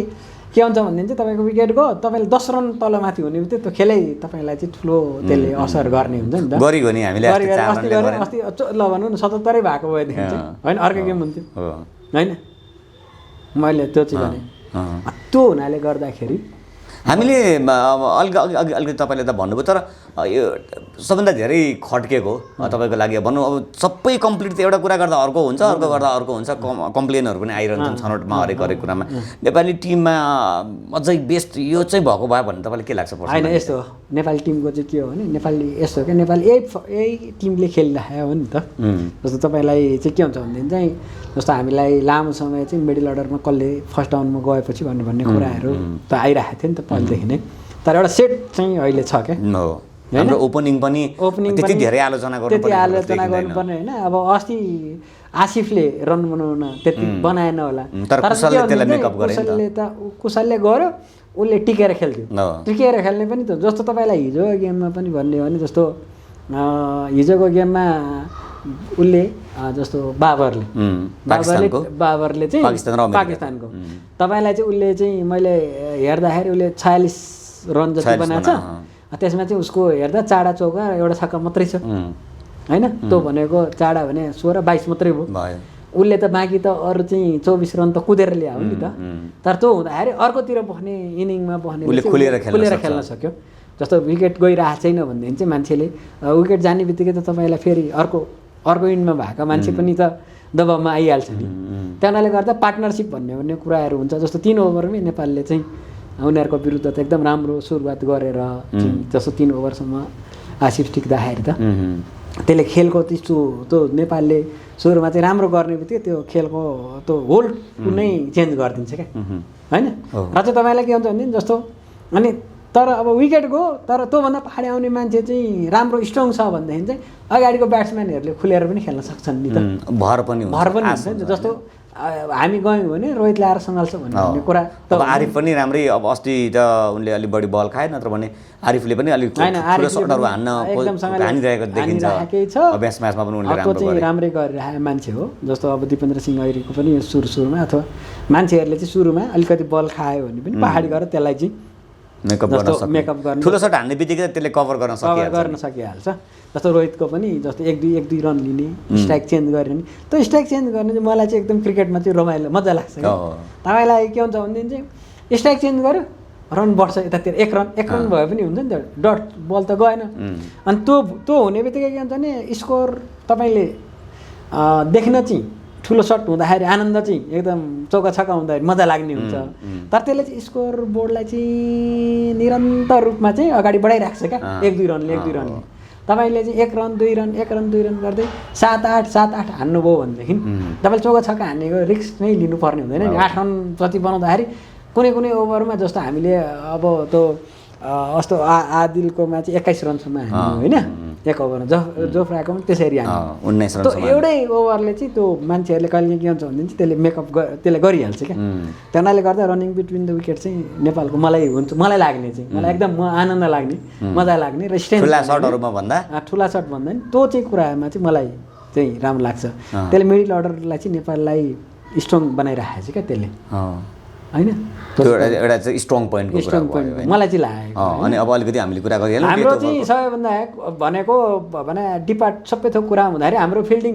के हुन्छ भनेदेखि चाहिँ तपाईँको विकेट गयो तपाईँले 10 रन तलमाथि हुने बित्तिकै त्यो खेलै तपाईँलाई चाहिँ ठुलो त्यसले असर गर्ने हुन्छ नि त गरिगयो नि हामीले अस्ति ल भनौँ न 77 भएको भएदेखि चाहिँ होइन अर्को गेम हुन्थ्यो होइन मैले त्यो चाहिँ भने त्यो हुनाले गर्दाखेरि हामीले अलिकति तपाईँले त भन्नुभयो तर यो सबभन्दा धेरै खड्केको तपाईँको लागि भनौँ अब सबै कम्प्लिट त एउटा कुरा गर्दा अर्को हुन्छ अर्को गर्दा अर्को हुन्छ कम्प्लेनहरू पनि आइरहन्छन् छनौटमा हरेक कुरामा नेपाली टिममा अझै बेस्ट यो चाहिँ भएको भयो भने तपाईँलाई के लाग्छ होइन यस्तो हो नेपाली टिमको चाहिँ के हो भने नेपाली यस्तो हो क्या नेपाली यही टिमले खेलिरहेको हो नि त जस्तो तपाईँलाई चाहिँ के हुन्छ भनेदेखि चाहिँ जस्तो हामीलाई लामो समय चाहिँ मिडल अर्डरमा कसले फर्स्ट डाउनमा गएपछि भन्ने कुराहरू त आइरहेको थियो नि त पहिलेदेखि नै तर एउटा सेट चाहिँ अहिले छ क्या हाम्रो ओपनिङ पनि त्यति धेरै आलोचना गर्नुपर्ने होइन अब अस्ति आसिफले रन बनाउन त्यति बनाएन होला तर कुशलले गर्यो उसले टिकेर खेल्थ्यो टिकेर खेल्ने पनि त जस्तो तपाईँलाई हिजोको गेममा पनि भन्ने हो भने जस्तो हिजोको गेममा उसले जस्तो बाबरले चाहिँ पाकिस्तानको तपाईँलाई चाहिँ उसले चाहिँ मैले हेर्दाखेरि उसले 46 रन जति बनाएको छ त्यसमा चाहिँ उसको हेर्दा चाडा चौका एउटा छक्का मात्रै छ होइन त्यो भनेको चाडा भने 16-22 मात्रै भयो उसले त बाँकी त अरू चाहिँ 24 रन त कुदेर ल्यायो नि त तर त्यो हुँदाखेरि अर्कोतिर बस्ने इनिङमा बस्ने खुलेर खेल्न सक्यो जस्तो विकेट गइरहेको छैन भनेदेखि चाहिँ मान्छेले विकेट जाने बित्तिकै त तपाईँलाई फेरि अर्को इन्डमा भएको मान्छे पनि त दबाबमा आइहाल्छ नि त्यो हुनाले गर्दा पार्टनरसिप भन्ने कुराहरू हुन्छ जस्तो 3 ओभरमै नेपालले चाहिँ उनीहरूको विरुद्ध त एकदम राम्रो सुरुवात गरेर जस्तो 3 ओभरसम्म आसिफ टिक्दाखेरि त त्यसले खेलको त्यो नेपालले सुरुमा चाहिँ राम्रो गर्ने बित्तिकै त्यो खेलको त्यो होल नै चेन्ज गरिदिन्छ क्या होइन र चाहिँ तपाईँलाई के हुन्छ भने जस्तो अनि तर अब विकेट गयो तर त्योभन्दा पछाडि आउने मान्छे चाहिँ राम्रो स्ट्रङ छ भनेदेखि चाहिँ अगाडिको ब्याट्सम्यानहरूले खुलेर पनि खेल्न सक्छन् नि त भर पनि हुन्छ नि जस्तो हामी गयौँ भने रोहितले आएर सङ्घाल्छ भन्ने कुरा अब आरिफ पनि राम्रै अब अस्ति त उनले अलिक बढी बल खाए नत्र भने आरिफले पनि अलिक ठुलो सटहरू हानिरहेको देखिन्छ अभ्यास म्याचमा पनि उनले राम्रो गरे राम्रै गरिरहेको मान्छे हो जस्तो अब दिपेन्द्र सिंह ऐरीको पनि सुरुमा अथवा मान्छेहरूले चाहिँ सुरुमा अलिकति बल खायो भने पनि पहाडी गएर त्यसलाई चाहिँ मेकअप गर्न ठुलो सट हान्ने बित्तिकै त्यसले कभर गर्न सकिहाल्छ जस्तो रोहितको पनि जस्तो 1-2 रन लिने स्ट्राइक चेन्ज गर्ने त्यो स्ट्राइक चेन्ज गर्ने चाहिँ मलाई चाहिँ एकदम क्रिकेटमा चाहिँ रमाइलो मजा लाग्छ तपाईँलाई के हुन्छ भनेदेखि चाहिँ स्ट्राइक चेन्ज गर्यो रन बढ्छ यतातिर 1 रन भए पनि हुन्छ नि त डट बल त गएन अनि त्यो हुने बित्तिकै के हुन्छ भने स्कोर तपाईँले देख्न चाहिँ ठुलो सट हुँदाखेरि आनन्द चाहिँ एकदम चौका छक्का हुँदाखेरि मजा लाग्ने हुन्छ तर त्यसले चाहिँ स्कोर बोर्डलाई चाहिँ निरन्तर रूपमा चाहिँ अगाडि बढाइरहेको छ क्या 1-2 रनले तपाईँले चाहिँ 1 रन 2 रन गर्दै 7-8 हान्नुभयो भनेदेखि तपाईँले चौका छक्का हान्नेको रिस्क नै लिनुपर्ने हुँदैन नि 8 रन जति बनाउँदाखेरि कुनै ओभरमा जस्तो हामीले अब त्यो अस्तो आदिलकोमा चाहिँ 21 रनसम्म हान्यो होइन 1 ओभरमा जोफ्राको पनि त्यसरी हान्यो 19 रन त्यो एउटै ओभरले चाहिँ त्यो मान्छेहरूले कहिले के हुन्छ भने चाहिँ त्यसले मेकअप त्यसले गरिहाल्छ क्या त्यो हुनाले गर्दा रनिङ बिट्विन द विकेट चाहिँ नेपालको मलाई लाग्ने चाहिँ मलाई एकदम आनन्द लाग्ने मजा लाग्ने र ठुला सटहरुमा भन्दा ठुला सट भन्दा नि त्यो चाहिँ कुरामा चाहिँ मलाई चाहिँ राम्रो लाग्छ त्यसले मिडल अर्डरलाई चाहिँ नेपाललाई स्ट्रङ बनाइराखेको छ क्या त्यसले हैन त्यो एउटा चाहिँ स्ट्रङ पोइन्टको कुरा भयो मलाई चाहिँ लाग्यो अनि अब अलिकति हामीले कुरा गरिहाल्यौं हाम्रो चाहिँ सबैभन्दा भनेको भने डिपार्ट सबै थोक कुरा हुँदाखेरि हाम्रो फिल्डिङ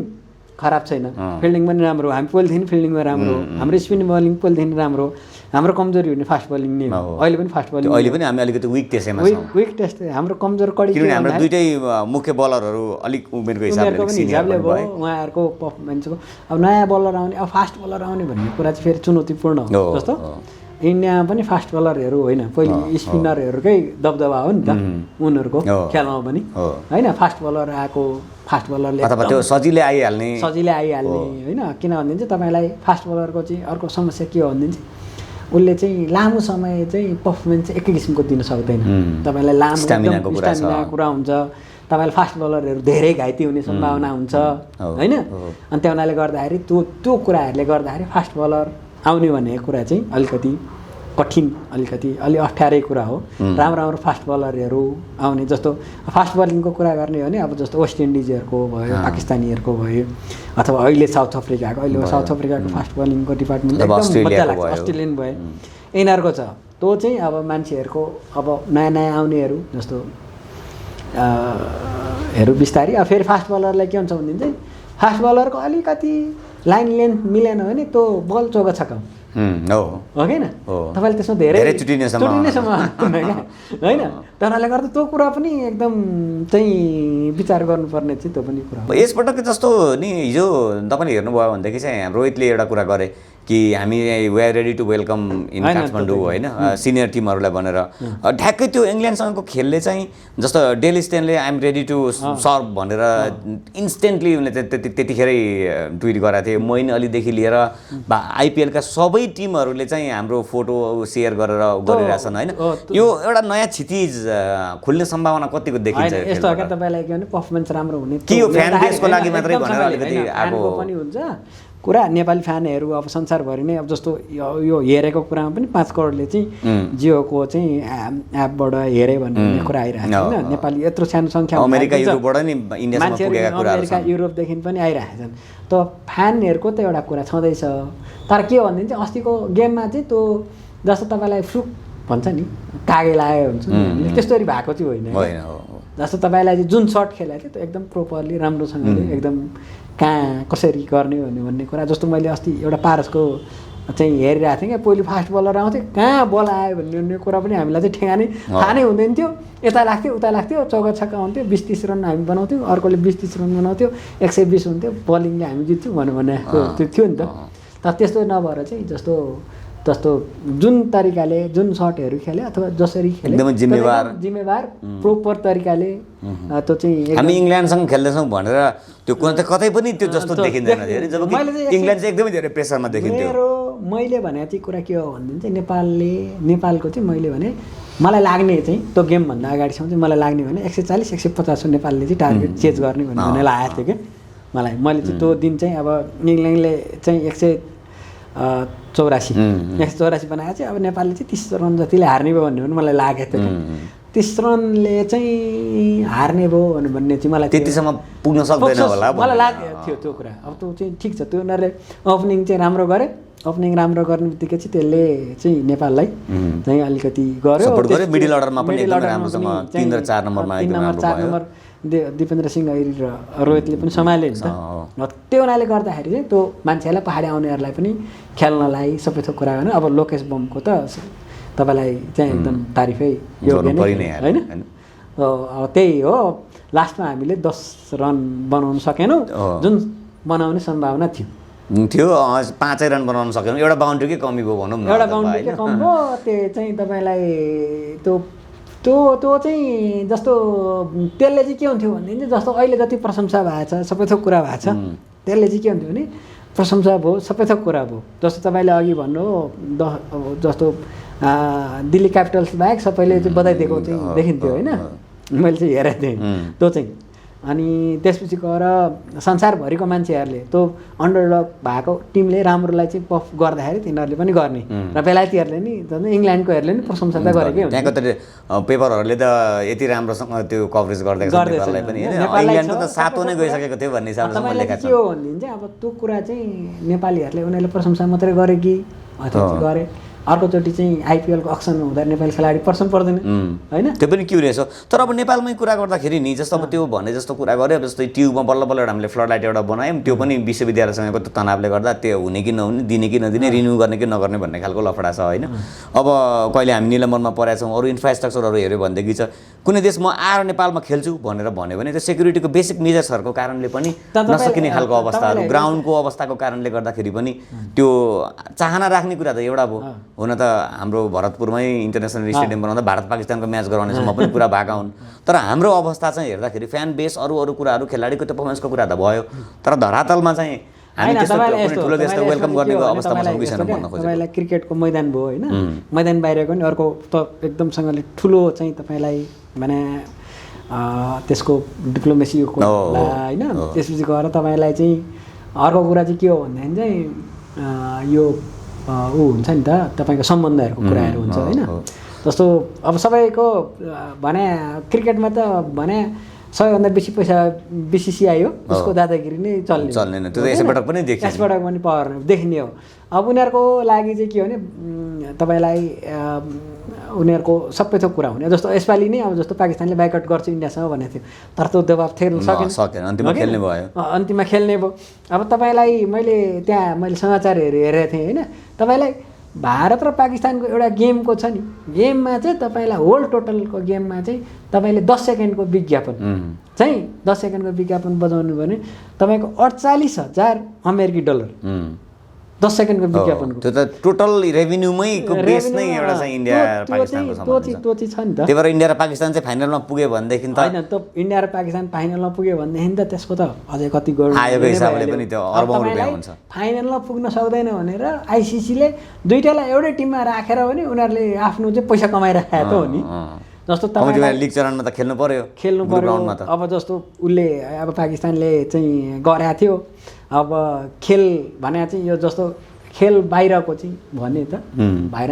खराब छैन फिल्डिङ पनि राम्रो हामी पहिलेदेखि फिल्डिङमा राम्रो हाम्रो स्पिन बलिङ पहिलेदेखि राम्रो हाम्रो कमजोरी हुने फास्ट बलिङ नै हो अहिले पनि फास्ट बलिङ अहिले पनि हामी अलिकति विक त्यसैमा छौं विक टेस्ट हाम्रो कमजोर कडी किनभने हाम्रो दुईटै मुख्य बलरहरू अलिक उमेरको हिसाबले सिनियर भयो उहाँहरुको परफर्मेन्सको अब नयाँ बलर आउने अब फास्ट बलर आउने भन्ने कुरा चाहिँ फेरि चुनौतीपूर्ण हो जस्तो इन्डियामा पनि फास्ट बलरहरू होइन पहिले स्पिनरहरूकै दबदबा हो नि त उनीहरुको खेलमा पनि हैन फास्ट बलर आएको फास्ट बलरले अथवा त्यो सजिलै आइहाल्ने हैन किनभने चाहिँ तपाईलाई फास्ट बलरको चाहिँ अर्को समस्या के हो भने चाहिँ उसले चाहिँ लामो समय चाहिँ पर्फर्मेन्स एकै किसिमको दिन सक्दैन तपाईलाई लामो स्टामिनाको कुरा हुन्छ तपाईलाई फास्ट बलरहरू धेरै घाइते हुने सम्भावना हुन्छ हैन अनि त्यो हुनाले गर्दाखेरि त्यो कुराहरुले गर्दाखेरि फास्ट बलर आउने भन्ने कुरा चाहिँ अलिकति कठिन अलि अप्ठ्यारै कुरा हो राम्रो फास्ट बलरहरू आउने जस्तो फास्ट बलिङको कुरा गर्ने हो भने अब जस्तो वेस्ट इन्डिजहरुको भयो पाकिस्तानीहरुको भयो अथवा अहिले साउथ अफ्रिकाको फास्ट बलिङको डिपार्टमेन्ट एकदम मजा लाग्छ अस्ट्रेलियन भयो यिनीहरुको छ त्यो चाहिँ अब मान्छेहरुको अब नयाँ आउनेहरु जस्तो हेरु बिस्तारी अब फेरि फास्ट बलरलाई के हुन्छ भने चाहिँ फास्ट बलरको अलिकति लाइन लेन्थ मिलेन भने त्यो बल चौका छक्का हो हैन तपाईले त्यसमा धेरै चुटिनेसम्म हैन त्यसले गर्दा त्यो कुरा पनि एकदम चाहिँ विचार गर्नुपर्ने चाहिँ त्यो पनि कुरा हो यसपटक जस्तो नि हिजो तपाईले हेर्नुभयो भनेदेखि चाहिँ हाम्रो रोहितले एउटा कुरा गरे कि हामी we are ready to welcome in Kathmandu हैन सिनियर टिमहरुलाई भनेर ठ्याक्कै त्यो इंग्ल्यान्डसँगको खेलले चाहिँ जस्तो डेल स्टेनले I am ready to serve भनेर इन्स्टेन्टली उनले त्यतिखेरै ट्विट गरेका थिए मोइन अलीदेखि लिएर आइपीएल का सबै टिमहरुले चाहिँ हाम्रो फोटो सेयर गरेर गरिरहेछन् हैन यो एउटा नयाँ क्षितिज खुल्ने सम्भावना कतिको देखिन्छ यस्तो हो तपाईलाई के भने पर्फर्मेन्स राम्रो हुने के यो फ्यान बेसको लागि मात्रै भनेर अलिकति आको पनि हुन्छ कुरा नेपाली फ्यानहरु अब संसारभरि नै अब जस्तो यो हेरेको कुरामा पनि 5 करोडले चाहिँ जियोको चाहिँ एपबाट हेरे भन्ने कुरा आइरहेको छ हैन नेपाली यत्रो सानो संख्या अमेरिका युरोपबाट नि इन्डियासम्म पुगेका कुराहरु अमेरिका युरोपदेखि पनि आइरहेछन् त फ्यानहरुको त एउटा कुरा छँदैछ तर के हो भने चाहिँ अस्तिको गेममा चाहिँ त्यो जस्तो तपाईलाई फ्लुक भन्छ नि कागे लाग्यो हुन्छ त्यस्तोरी भएको चाहिँ होइन जस्तो तपाईँलाई जुन सर्ट खेलेको थियो त्यो एकदम प्रोपरली राम्रोसँगले एकदम कहाँ कसरी गर्ने भन्ने कुरा जस्तो मैले अस्ति एउटा पारसको चाहिँ हेरिरहेको थिएँ क्या पहिलो फास्ट बलर आउँथ्यो कहाँ बल आयो भन्ने कुरा पनि हामीलाई चाहिँ ठेगानै थाहा नै हुँदैन थियो यता लाग्थ्यो उता लाग्थ्यो चौका छक्का हुन्थ्यो 20-30 रन हामी बनाउँथ्यौँ अर्कोले 20-30 रन बनाउँथ्यो 120 हुन्थ्यो बलिङले हामी जित्थ्यौँ भने त्यो थियो नि त तर त्यस्तो नभएर चाहिँ जस्तो जुन तरिकाले जुन सर्टहरू खेले अथवा जसरी खेले एकदमै जिम्मेवार प्रोपर तरिकाले त्यो चाहिँ हामी इङ्ल्यान्डसँग खेल्दैछौँ भनेर त्यो कतै पनि त्यो जस्तो देखिँदैन धेरै जब इङ्ल्यान्ड चाहिँ एकदमै धेरै प्रेसरमा देखिन्थ्यो मैले भने चाहिँ कुरा के हो भनेदेखि चाहिँ नेपालको चाहिँ मैले भने मलाई लाग्ने चाहिँ त्यो गेमभन्दा अगाडिसम्म चाहिँ मलाई लाग्ने भने 140-150 नेपालले चाहिँ टार्गेट चेज गर्ने भन्ने लागेको थियो क्या मैले चाहिँ त्यो दिन चाहिँ अब इङ्ल्यान्डले चाहिँ 184 बनाएको चाहिँ अब नेपालले चाहिँ 30 रन जतिले हार्ने भयो भन्ने पनि मलाई लागेको थियो 30 रनले चाहिँ हार्ने भयो भन्ने चाहिँ मलाई त्यतिसम्म पुग्न सक्दैन होला मलाई लागेको थियो त्यो कुरा अब त्यो चाहिँ ठिक छ त्यो उनीहरूले ओपनिङ चाहिँ राम्रो गरे ओपनिङ राम्रो गर्ने बित्तिकै चाहिँ त्यसले चाहिँ नेपाललाई चाहिँ अलिकति गर्यो मिडल अर्डरमा पनि एकदम राम्रोसँग 3 र 4 नम्बरमा एकदम राम्रो भयो दिपेन्द्र सिंह ऐरी र रोहितले पनि सम्हाले नि त त्यो हुनाले गर्दाखेरि चाहिँ त्यो मान्छेहरूलाई पहाडी आउनेहरूलाई पनि खेल्नलाई सबै थोक कुरा गर्नु अब लोकेश बमको त तपाईँलाई चाहिँ एकदम तारिफै योग्य नै होइन अब त्यही हो लास्टमा हामीले 10 रन बनाउन सकेनौँ जुन बनाउने सम्भावना थियो 5 रन बनाउन सकेनौँ एउटा बाउन्ड्रीकै कमी भयो भनौँ न एउटा बाउन्ड्रीकै कम भयो त्यो चाहिँ तपाईँलाई त्यो चाहिँ जस्तो त्यसले चाहिँ के हुन्थ्यो भनेदेखि जस्तो अहिले जति प्रशंसा भएको छ सबै थोक कुरा भएको छ त्यसले चाहिँ के हुन्थ्यो भने प्रशंसा भयो सबै थोक कुरा भयो जस्तो तपाईँले अघि भन्नु जस्तो दिल्ली क्यापिटल्स बाहेक सबैले चाहिँ बधाई दिएको चाहिँ देखिन्थ्यो होइन मैले चाहिँ हेरेको थिएँ त्यो चाहिँ अनि त्यसपछि गएर संसारभरिको मान्छेहरूले त्यो अन्डरडग भएको टिमले राम्रोलाई चाहिँ पफ गर्दाखेरि तिनीहरूले पनि गर्ने र बेलायतीहरूले नि इङ्ल्यान्डकोहरूले नि प्रशंसा त गरेकै हुन्छ त्यहाँको त पेपरहरूले त यति राम्रोसँग त्यो कभरेज गर्दैछ नेपाललाई पनि इङ्ल्यान्डको त 7 नै गइसकेको थियो भन्ने हिसाबले लेखेको छ के हो भनेदेखि चाहिँ अब त्यो कुरा चाहिँ नेपालीहरूले उनीहरूले प्रशंसा मात्रै गरे कि अथवा गरे अर्कोचोटि चाहिँ आइपिएलको अक्सन हुँदा नेपाली खेलाडी पर्छन् पर्दैन होइन त्यो पनि क्युरियस हो तर अब नेपालमै कुरा गर्दाखेरि नि जस्तो अब त्यो भने जस्तो कुरा गऱ्यो जस्तै ट्युबमा बल्ल बल्ल हामीले फ्लड लाइट एउटा बनायौँ त्यो पनि विश्वविद्यालयसँगको तनावले गर्दा त्यो हुने कि नहुने दिने कि नदिने रिन्यू गर्ने कि नगर्ने भन्ने खालको लफडा छ होइन अब कहिले हामी निलम्बरमा परेका छौँ अरू इन्फ्रास्ट्रक्चरहरू हेऱ्यो भनेदेखि छ कुनै देश म आएर नेपालमा खेल्छु भनेर भन्यो भने त्यो सेक्युरिटीको बेसिक मेजर्सहरूको कारणले पनि नसकिने खालको अवस्थाहरू ग्राउन्डको अवस्थाको कारणले गर्दाखेरि पनि त्यो चाहना राख्ने कुरा त एउटा भयो हुन त हाम्रो भरतपुरमै इन्टरनेसनल स्टेडियम बनाउँदा भारत पाकिस्तानको म्याच गराउनेसम्म पनि कुरा भएका हुन् तर हाम्रो अवस्था चाहिँ हेर्दाखेरि फ्यान बेस अरू कुराहरू खेलाडीको त्यो पर्फर्मेन्सको कुरा त भयो तर धरातलमा चाहिँ हामी त्यस्तो ठुलो देशलाई वेलकम गर्नेको अवस्थामा छौँ कि छैन भन्न खोजेको तपाईँलाई क्रिकेटको मैदान भयो होइन मैदान बाहिरको नि अर्को त एकदमसँगले ठुलो चाहिँ तपाईँलाई भने त्यसको डिप्लोमेसीको होइन त्यसपछि गएर तपाईँलाई चाहिँ अर्को कुरा चाहिँ के हो भन्दाखेरि चाहिँ यो ऊ हुन्छ नि त तपाईँको सम्बन्धहरूको कुराहरू हुन्छ होइन जस्तो अब सबैको भने क्रिकेटमा त भने सबैभन्दा बेसी पैसा बिसिसिआई हो उसको दादागिरी नै चल्ने त्यो यसबाट पनि देखिन्छ यसबाट पनि पावर देखिने हो अब उनीहरूको लागि चाहिँ के हो भने तपाईँलाई उनीहरूको सबै थोक कुरा हुने जस्तो यसपालि नै अब जस्तो पाकिस्तानले बाइकआउट गर्छ इन्डियासँग भनेको थियो तर त्यो दबाब फेर्न सकेन अन्तिममा खेल्ने भयो अब तपाईँलाई मैले समाचारहरू हेरेको थिएँ होइन तपाईँलाई भारत र पाकिस्तानको एउटा गेमको छ नि गेममा चाहिँ तपाईँलाई होल टोटलको गेममा चाहिँ तपाईँले 10 सेकेन्डको विज्ञापन चाहिँ 10 सेकेन्डको विज्ञापन बजाउनु भने तपाईँको 48,000 अमेरिकी डलर 10 सेकेन्डको विज्ञापनको त्यो त टोटल रेभेन्यूमै बेस नै एउटा चाहिँ इन्डिया पाकिस्तानको सम्बन्ध त्यो चाहिँ छ नि त त्यही भएर इन्डिया र पाकिस्तान चाहिँ फाइनलमा पुग्यो भनेदेखि त हैन त इन्डिया र पाकिस्तान फाइनलमा पुग्यो भनेदेखि त त्यसको त अझै कति गोल आएको हिसाबले पनि त्यो अर्बौं रुपैयाँ हुन्छ फाइनलमा पुग्न सक्दैन भनेर आइसिसीले दुईटालाई एउटै टिममा राखेर भने उनीहरूले आफ्नो चाहिँ पैसा कमाइराखेको त हो नि जस्तो तपाईले लिग चरणमा त खेल्नु पर्यो अब जस्तो उसले अब पाकिस्तानले चाहिँ गरेको थियो अब खेल भने चाहिँ यो जस्तो खेल बाहिरको चाहिँ भने त बाहिर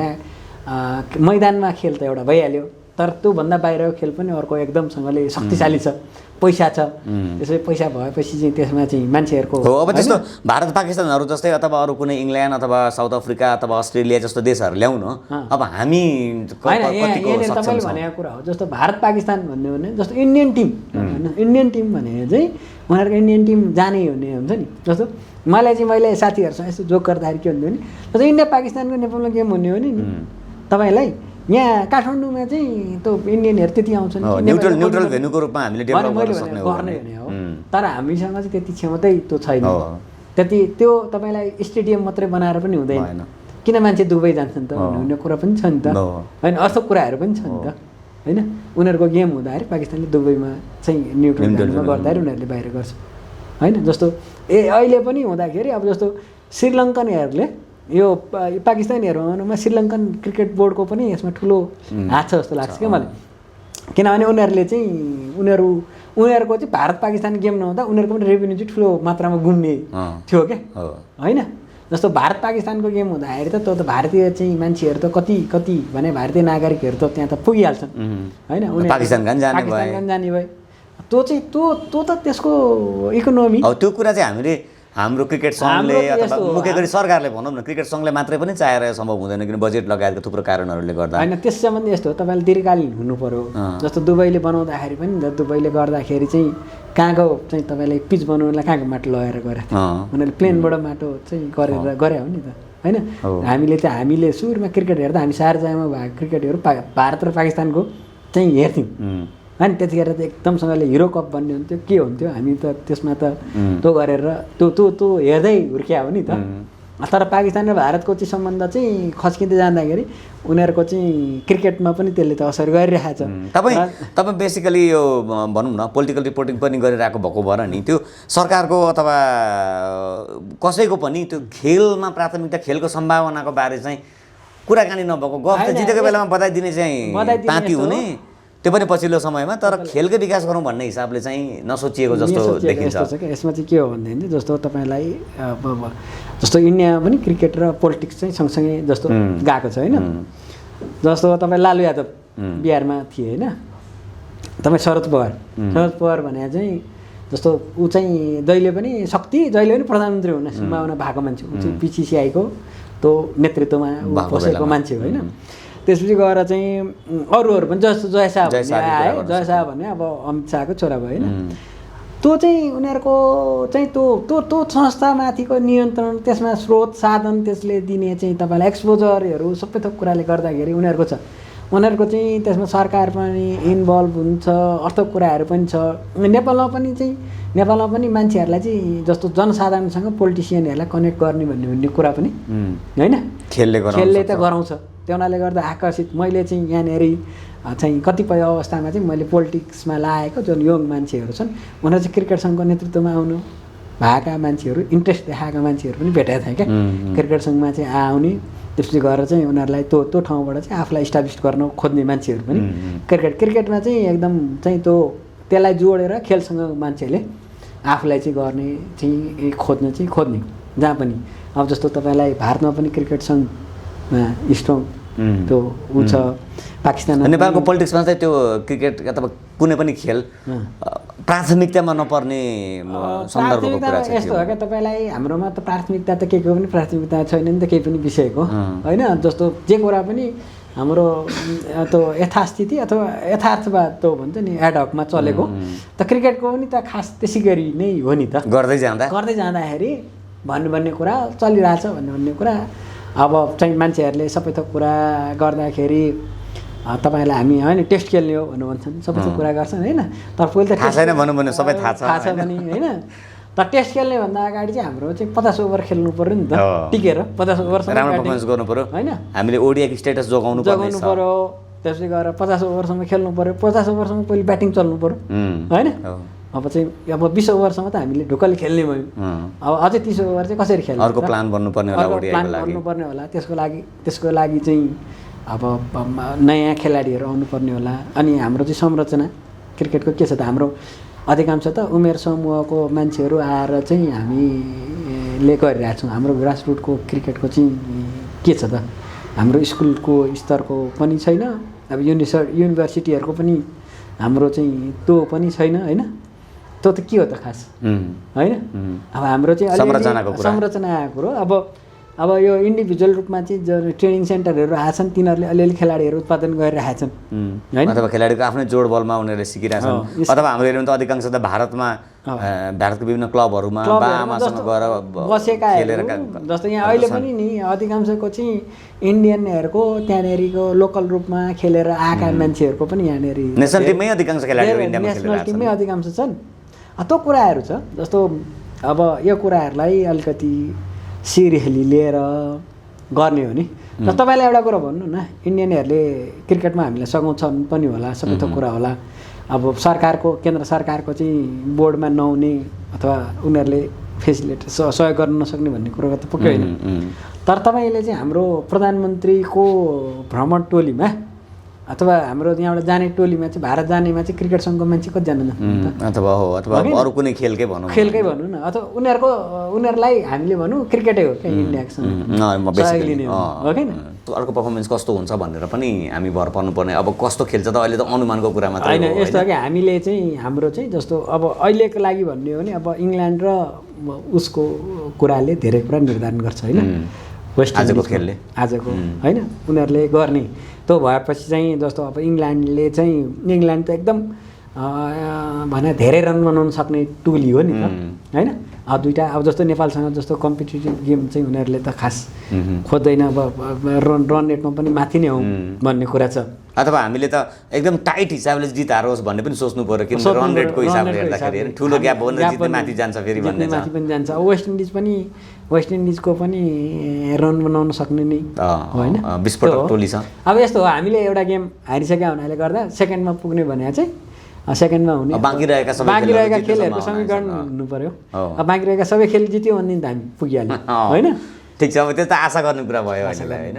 मैदानमा खेल त एउटा भइहाल्यो तर त्योभन्दा बाहिरको खेल पनि अर्को एकदमसँगले शक्तिशाली छ, पैसा छ। त्यसै पैसा भएपछि चाहिँ त्यसमा चाहिँ मान्छेहरूको हो। अब त्यस्तो भारत पाकिस्तानहरू जस्तै अथवा अरू कुनै इङ्ल्यान्ड अथवा साउथ अफ्रिका अथवा अस्ट्रेलिया जस्तो देशहरू ल्याउनु, अब हामी यहाँनिर तपाईँले भनेको कुरा हो। जस्तो भारत पाकिस्तान भन्ने हो भने जस्तो इन्डियन टिम होइन, इन्डियन टिम भने चाहिँ उनीहरूको इन्डियन टिम जाने हुने हुन्छ नि। जस्तो मैले साथीहरूसँग यस्तो जोक गर्दाखेरि के हुन्थ्यो भने जस्तो इन्डिया पाकिस्तानको नेपालमा गेम हुने हो नि तपाईँलाई यहाँ काठमाडौँमा चाहिँ त्यो इन्डियनहरू त्यति आउँछ नि, न्युट्रल भेन्यूको रूपमा हामीले डेभलप गर्न सक्ने हो। तर हामीसँग चाहिँ त्यति क्षमतै त्यो छैन, त्यति त्यो तपाईँलाई स्टेडियम मात्रै बनाएर पनि हुँदैन। किन मान्छे दुबई जान्छ नि त भन्ने कुरा पनि छ नि त होइन, अर्को कुराहरू पनि छ नि त होइन। उनीहरूको गेम हुँदाखेरि पाकिस्तानले दुबईमा चाहिँ न्युट्रल भेन्यूमा गर्दाखेरि उनीहरूले बाहिर गर्छ होइन। जस्तो अहिले पनि हुँदाखेरि अब जस्तो श्रीलङ्कनहरूले यो पाकिस्तानीहरूमा श्रीलङ्कन क्रिकेट बोर्डको पनि यसमा ठुलो हात छ जस्तो लाग्छ क्या मलाई। किनभने उनीहरूले चाहिँ उनीहरूको चाहिँ भारत पाकिस्तान गेम नहुँदा उनीहरूको पनि रेभेन्यू चाहिँ ठुलो मात्रामा गुम्ने थियो क्या होइन। जस्तो भारत पाकिस्तानको गेम हुँदाखेरि त त्यो त भारतीय चाहिँ मान्छेहरू त कति भने भारतीय नागरिकहरू त त्यहाँ त पुगिहाल्छन् होइन, उनीहरू पाकिस्तान जाने भए त्यो चाहिँ त्यो त त्यसको इकोनोमी त्यो कुरा चाहिँ हाम्रो क्रिकेट सङ्घले अथवा मुख्य गरी सरकारले भनौँ न, क्रिकेट सङ्घले मात्रै पनि चाहेर सम्भव हुँदैन किन बजेट लगायतका थुप्रो कारणहरूले गर्दा होइन। त्यस सम्बन्धी यस्तो हो, तपाईँले दीर्घकालीन हुनु पर्यो। जस्तो दुबईले बनाउँदाखेरि पनि दुबईले गर्दाखेरि चाहिँ कहाँको चाहिँ तपाईँलाई पिच बनाउनलाई कहाँको माटो लगाएर गरेको थियो, उनीहरूले प्लेनबाट माटो चाहिँ गरेर गरे हो नि त होइन। हामीले सुरुमा क्रिकेट हेर्दा हामी सार्जामा भएको क्रिकेटहरू भारत र पाकिस्तानको चाहिँ हेर्थ्यौँ होइन। त्यतिखेर त एकदमसँगले हिरो कप भन्ने हुन्थ्यो, के हुन्थ्यो, हामी त त्यसमा त त्यो गरेर त्यो हेर्दै हुर्किया हो नि त। तर पाकिस्तान र भारतको चाहिँ सम्बन्ध चाहिँ खस्किँदै जाँदाखेरि उनीहरूको चाहिँ क्रिकेटमा पनि त्यसले त असर गरिरहेको छ। तपाईँ बेसिकली यो भनौँ न पोलिटिकल रिपोर्टिङ पनि गरिरहेको भएको भएर नि त्यो सरकारको अथवा कसैको पनि त्यो खेलमा प्राथमिकता, खेलको सम्भावनाको बारे चाहिँ कुराकानी नभएको, गफ त जितेको बेलामा बधाई दिने चाहिँ ताती हुने, त्यो पनि पछिल्लो समयमा। तर खेलकै विकास गरौँ भन्ने हिसाबले चाहिँ नसोचिएको जस्तो देखिन्छ। यसमा चाहिँ के हो भनेदेखि जस्तो तपाईँलाई जस्तो इन्डियामा पनि क्रिकेट र पोलिटिक्स चाहिँ सँगसँगै जस्तो गएको छ होइन। जस्तो तपाईँ लालु यादव बिहारमा थिए होइन, तपाईँ शरद पवार भने चाहिँ जस्तो ऊ चाहिँ जहिले पनि प्रधानमन्त्री हुन सम्भावना भएको मान्छे, ऊ चाहिँ पिसिसिआईको त्यो नेतृत्वमा बसेको मान्छे हो होइन। त्यसपछि गएर चाहिँ अरूहरू पनि जस्तो जय शाह भन्ने अब अमित शाहको छोरा भयो होइन। त्यो चाहिँ उनीहरूको चाहिँ त्यो संस्थामाथिको नियन्त्रण, त्यसमा स्रोत साधन, त्यसले दिने चाहिँ तपाईँलाई एक्सपोजरहरू सबै थोक कुराले गर्दाखेरि उनीहरूको छ। उनीहरूको चाहिँ त्यसमा सरकार पनि इन्भल्भ हुन्छ, अर्थ कुराहरू पनि छ। नेपालमा पनि मान्छेहरूलाई चाहिँ जस्तो जनसाधारणसँग पोलिटिसियनहरूलाई कनेक्ट गर्ने भन्ने कुरा पनि होइन खेलले त गराउँछ। त्यो हुनाले गर्दा आकर्षित मैले चाहिँ यहाँनिर चाहिँ कतिपय अवस्थामा चाहिँ मैले पोलिटिक्समा लागेको जुन यङ मान्छेहरू छन् उनीहरू चाहिँ क्रिकेट सङ्घको नेतृत्वमा आउनु भएका मान्छेहरू, इन्ट्रेस्ट देखाएका मान्छेहरू पनि भेटेको थिएँ क्या क्रिकेट सङ्घमा चाहिँ आउने। त्यसपछि गएर चाहिँ उनीहरूलाई त्यो ठाउँबाट चाहिँ आफूलाई इस्टाब्लिस गर्न खोज्ने मान्छेहरू पनि क्रिकेटमा चाहिँ एकदम चाहिँ त्यसलाई जोडेर खेलसँग मान्छेले आफूलाई चाहिँ गर्ने चाहिँ खोज्ने जहाँ पनि। अब जस्तो तपाईँलाई भारतमा पनि क्रिकेट सङ्घमा स्ट्रङ त्यो ऊ छ। पाकिस्तान नेपालको पोलिटिक्समा चाहिँ त्यो क्रिकेट अथवा कुनै पनि खेल प्राथमिकतामा नपर्ने सन्दर्भको कुरा छ। यस्तो हो क्या तपाईँलाई हाम्रोमा त प्राथमिकता त केही पनि प्राथमिकता छैन नि त केही पनि विषयको होइन। जस्तो जे कुरा पनि हाम्रो त्यो यथास्थिति अथवा यथार्थवाद त भन्छ नि एडहकमा चलेको त क्रिकेटको पनि त खास त्यसै गरी नै हो नि त। गर्दै जाँदाखेरि भन्ने कुरा चलिरहेछ भन्ने कुरा अब चाहिँ मान्छेहरूले सबै थोक कुरा गर्दाखेरि तपाईँलाई हामी होइन टेस्ट खेल्ने हो भन्नु भन्छन्, सबै थोक कुरा गर्छन् होइन। तर पहिले त थाहा छैन भनौँ भने सबै थाहा छ भने होइन। तर टेस्ट खेल्ने भन्दा अगाडि चाहिँ हाम्रो चाहिँ 50 ओभर खेल्नु पऱ्यो नि त, टिकेर 50 ओभरसम्म राम्रो पर्फर्मेन्स गर्नु पऱ्यो होइन। हामीले ओडिआईको स्टेटस जोगाउनु पऱ्यो। त्यसै गरेर 50 ओभरसम्म खेल्नु पऱ्यो, 50 ओभरसम्म पहिले ब्याटिङ चल्नु पऱ्यो होइन। अब 20 ओभरसम्म त हामीले ढुक्कले खेल्ने भयौँ। अब अझै 30 ओभर चाहिँ कसरी खेल्ने, अर्को प्लान बन्नुपर्ने होला। त्यसको लागि चाहिँ अब नयाँ खेलाडीहरू आउनुपर्ने होला। अनि हाम्रो चाहिँ संरचना क्रिकेटको के छ त, हाम्रो अधिकांश त उमेर समूहको मान्छेहरू आएर चाहिँ हामीले गरिरहेको छौँ। हाम्रो ग्रासरुटको क्रिकेटको चाहिँ के छ त, हाम्रो स्कुलको स्तरको पनि छैन अब युनिभर्सिटीहरूको पनि हाम्रो चाहिँ त्यो पनि छैन होइन, त्यो त के हो त खास होइन। अब हाम्रो चाहिँ संरचनाको कुरो। अब यो इन्डिभिजुअल रूपमा चाहिँ ट्रेनिङ सेन्टरहरू आछन्, तिनीहरूले अलिअलि खेलाडीहरू उत्पादन गरिरहेका छन् होइन, अथवा खेलाडीको आफ्नै जोड बलमा उनीहरूले सिकिरहेछन्। अथवा हाम्रो एरियामा त अधिकांश त भारतमा भारतको विभिन्न क्लबहरूमा बाआमासँग गएर बसेका जस्तो यहाँ अहिले पनि नि अधिकांशको चाहिँ इन्डियनहरूको त्यहाँनिरको लोकल रूपमा खेलेर आएका मान्छेहरूको पनि यहाँनिर नेसनल टिममै अधिकांश खेलाडीहरू इन्डियामा नेसनल टिममै अधिकांश छन्। त्यो कुराहरू छ। जस्तो अब यो कुराहरूलाई अलिकति सिरियसली लिएर गर्ने हो नि। र तपाईँलाई एउटा कुरा भन्नु न, इन्डियनहरूले क्रिकेटमा हामीलाई सघाउँछन् पनि होला, सबै थोक कुरा होला। अब केन्द्र सरकारको चाहिँ बोर्डमा नहुने अथवा उनीहरूले फेसिलिटी सहयोग गर्न नसक्ने भन्ने कुरो त पक्कै होइन। तर तपाईँले चाहिँ हाम्रो प्रधानमन्त्रीको भ्रमण टोलीमा अथवा हाम्रो यहाँबाट जाने टोलीमा चाहिँ भारत जानेमा चाहिँ क्रिकेट सङ्घको मान्छे कतिजना अथवा अरू कुनै खेलकै भनौँ न, अथवा उनीहरूलाई हामीले भनौँ क्रिकेटै हो क्या इन्डियासँग हो कि। अर्को पर्फर्मेन्स कस्तो हुन्छ भनेर पनि हामी भर पर्नुपर्ने। अब कस्तो खेल्छ त अहिले त अनुमानको कुरा मात्र होइन। यस्तो हो कि हामीले चाहिँ हाम्रो चाहिँ जस्तो अब अहिलेको लागि भन्ने हो भने अब इङ्ल्यान्ड र उसको कुराले धेरै कुरा निर्धारण गर्छ होइन, वेस्ट आजको खेलले आजको होइन उनीहरूले गर्ने। त्यो भएपछि चाहिँ जस्तो अब इङ्ल्यान्ड त एकदम भने धेरै रन बनाउन सक्ने टोली हो नि त होइन। दुईवटा अब जस्तो नेपालसँग जस्तो कम्पिटिटिभ गेम चाहिँ उनीहरूले त खास खोज्दैन। अब रन रेटमा पनि माथि नै हौँ भन्ने कुरा छ। अथवा हामीले त एकदम टाइट हिसाबले जित हारोस् भन्ने पनि सोच्नु पर्यो, किनभने रन रेटको हिसाबले हेर्दाखेरि ठुलो ग्याप हो भने जित्दै माथि जान्छ फेरि भन्ने माथि पनि जान्छ। वेस्ट इन्डिजको पनि रन बनाउन सक्ने नै होइन, विस्फोटक टोली छ। अब यस्तो हो, हामीले एउटा गेम हारिसकेका हुनाले गर्दा सेकेन्डमा पुग्ने भने चाहिँ सेकेन्डमा हुने बाँकी रहेका खेलहरूको समीकरण हुनु पर्यो। अब बाँकी रहेका सबै खेल जित्यो भने त हामी पुगिहाल्यो होइन। ठिक छ, अब त्यो त आशा गर्ने कुरा भयो होइन।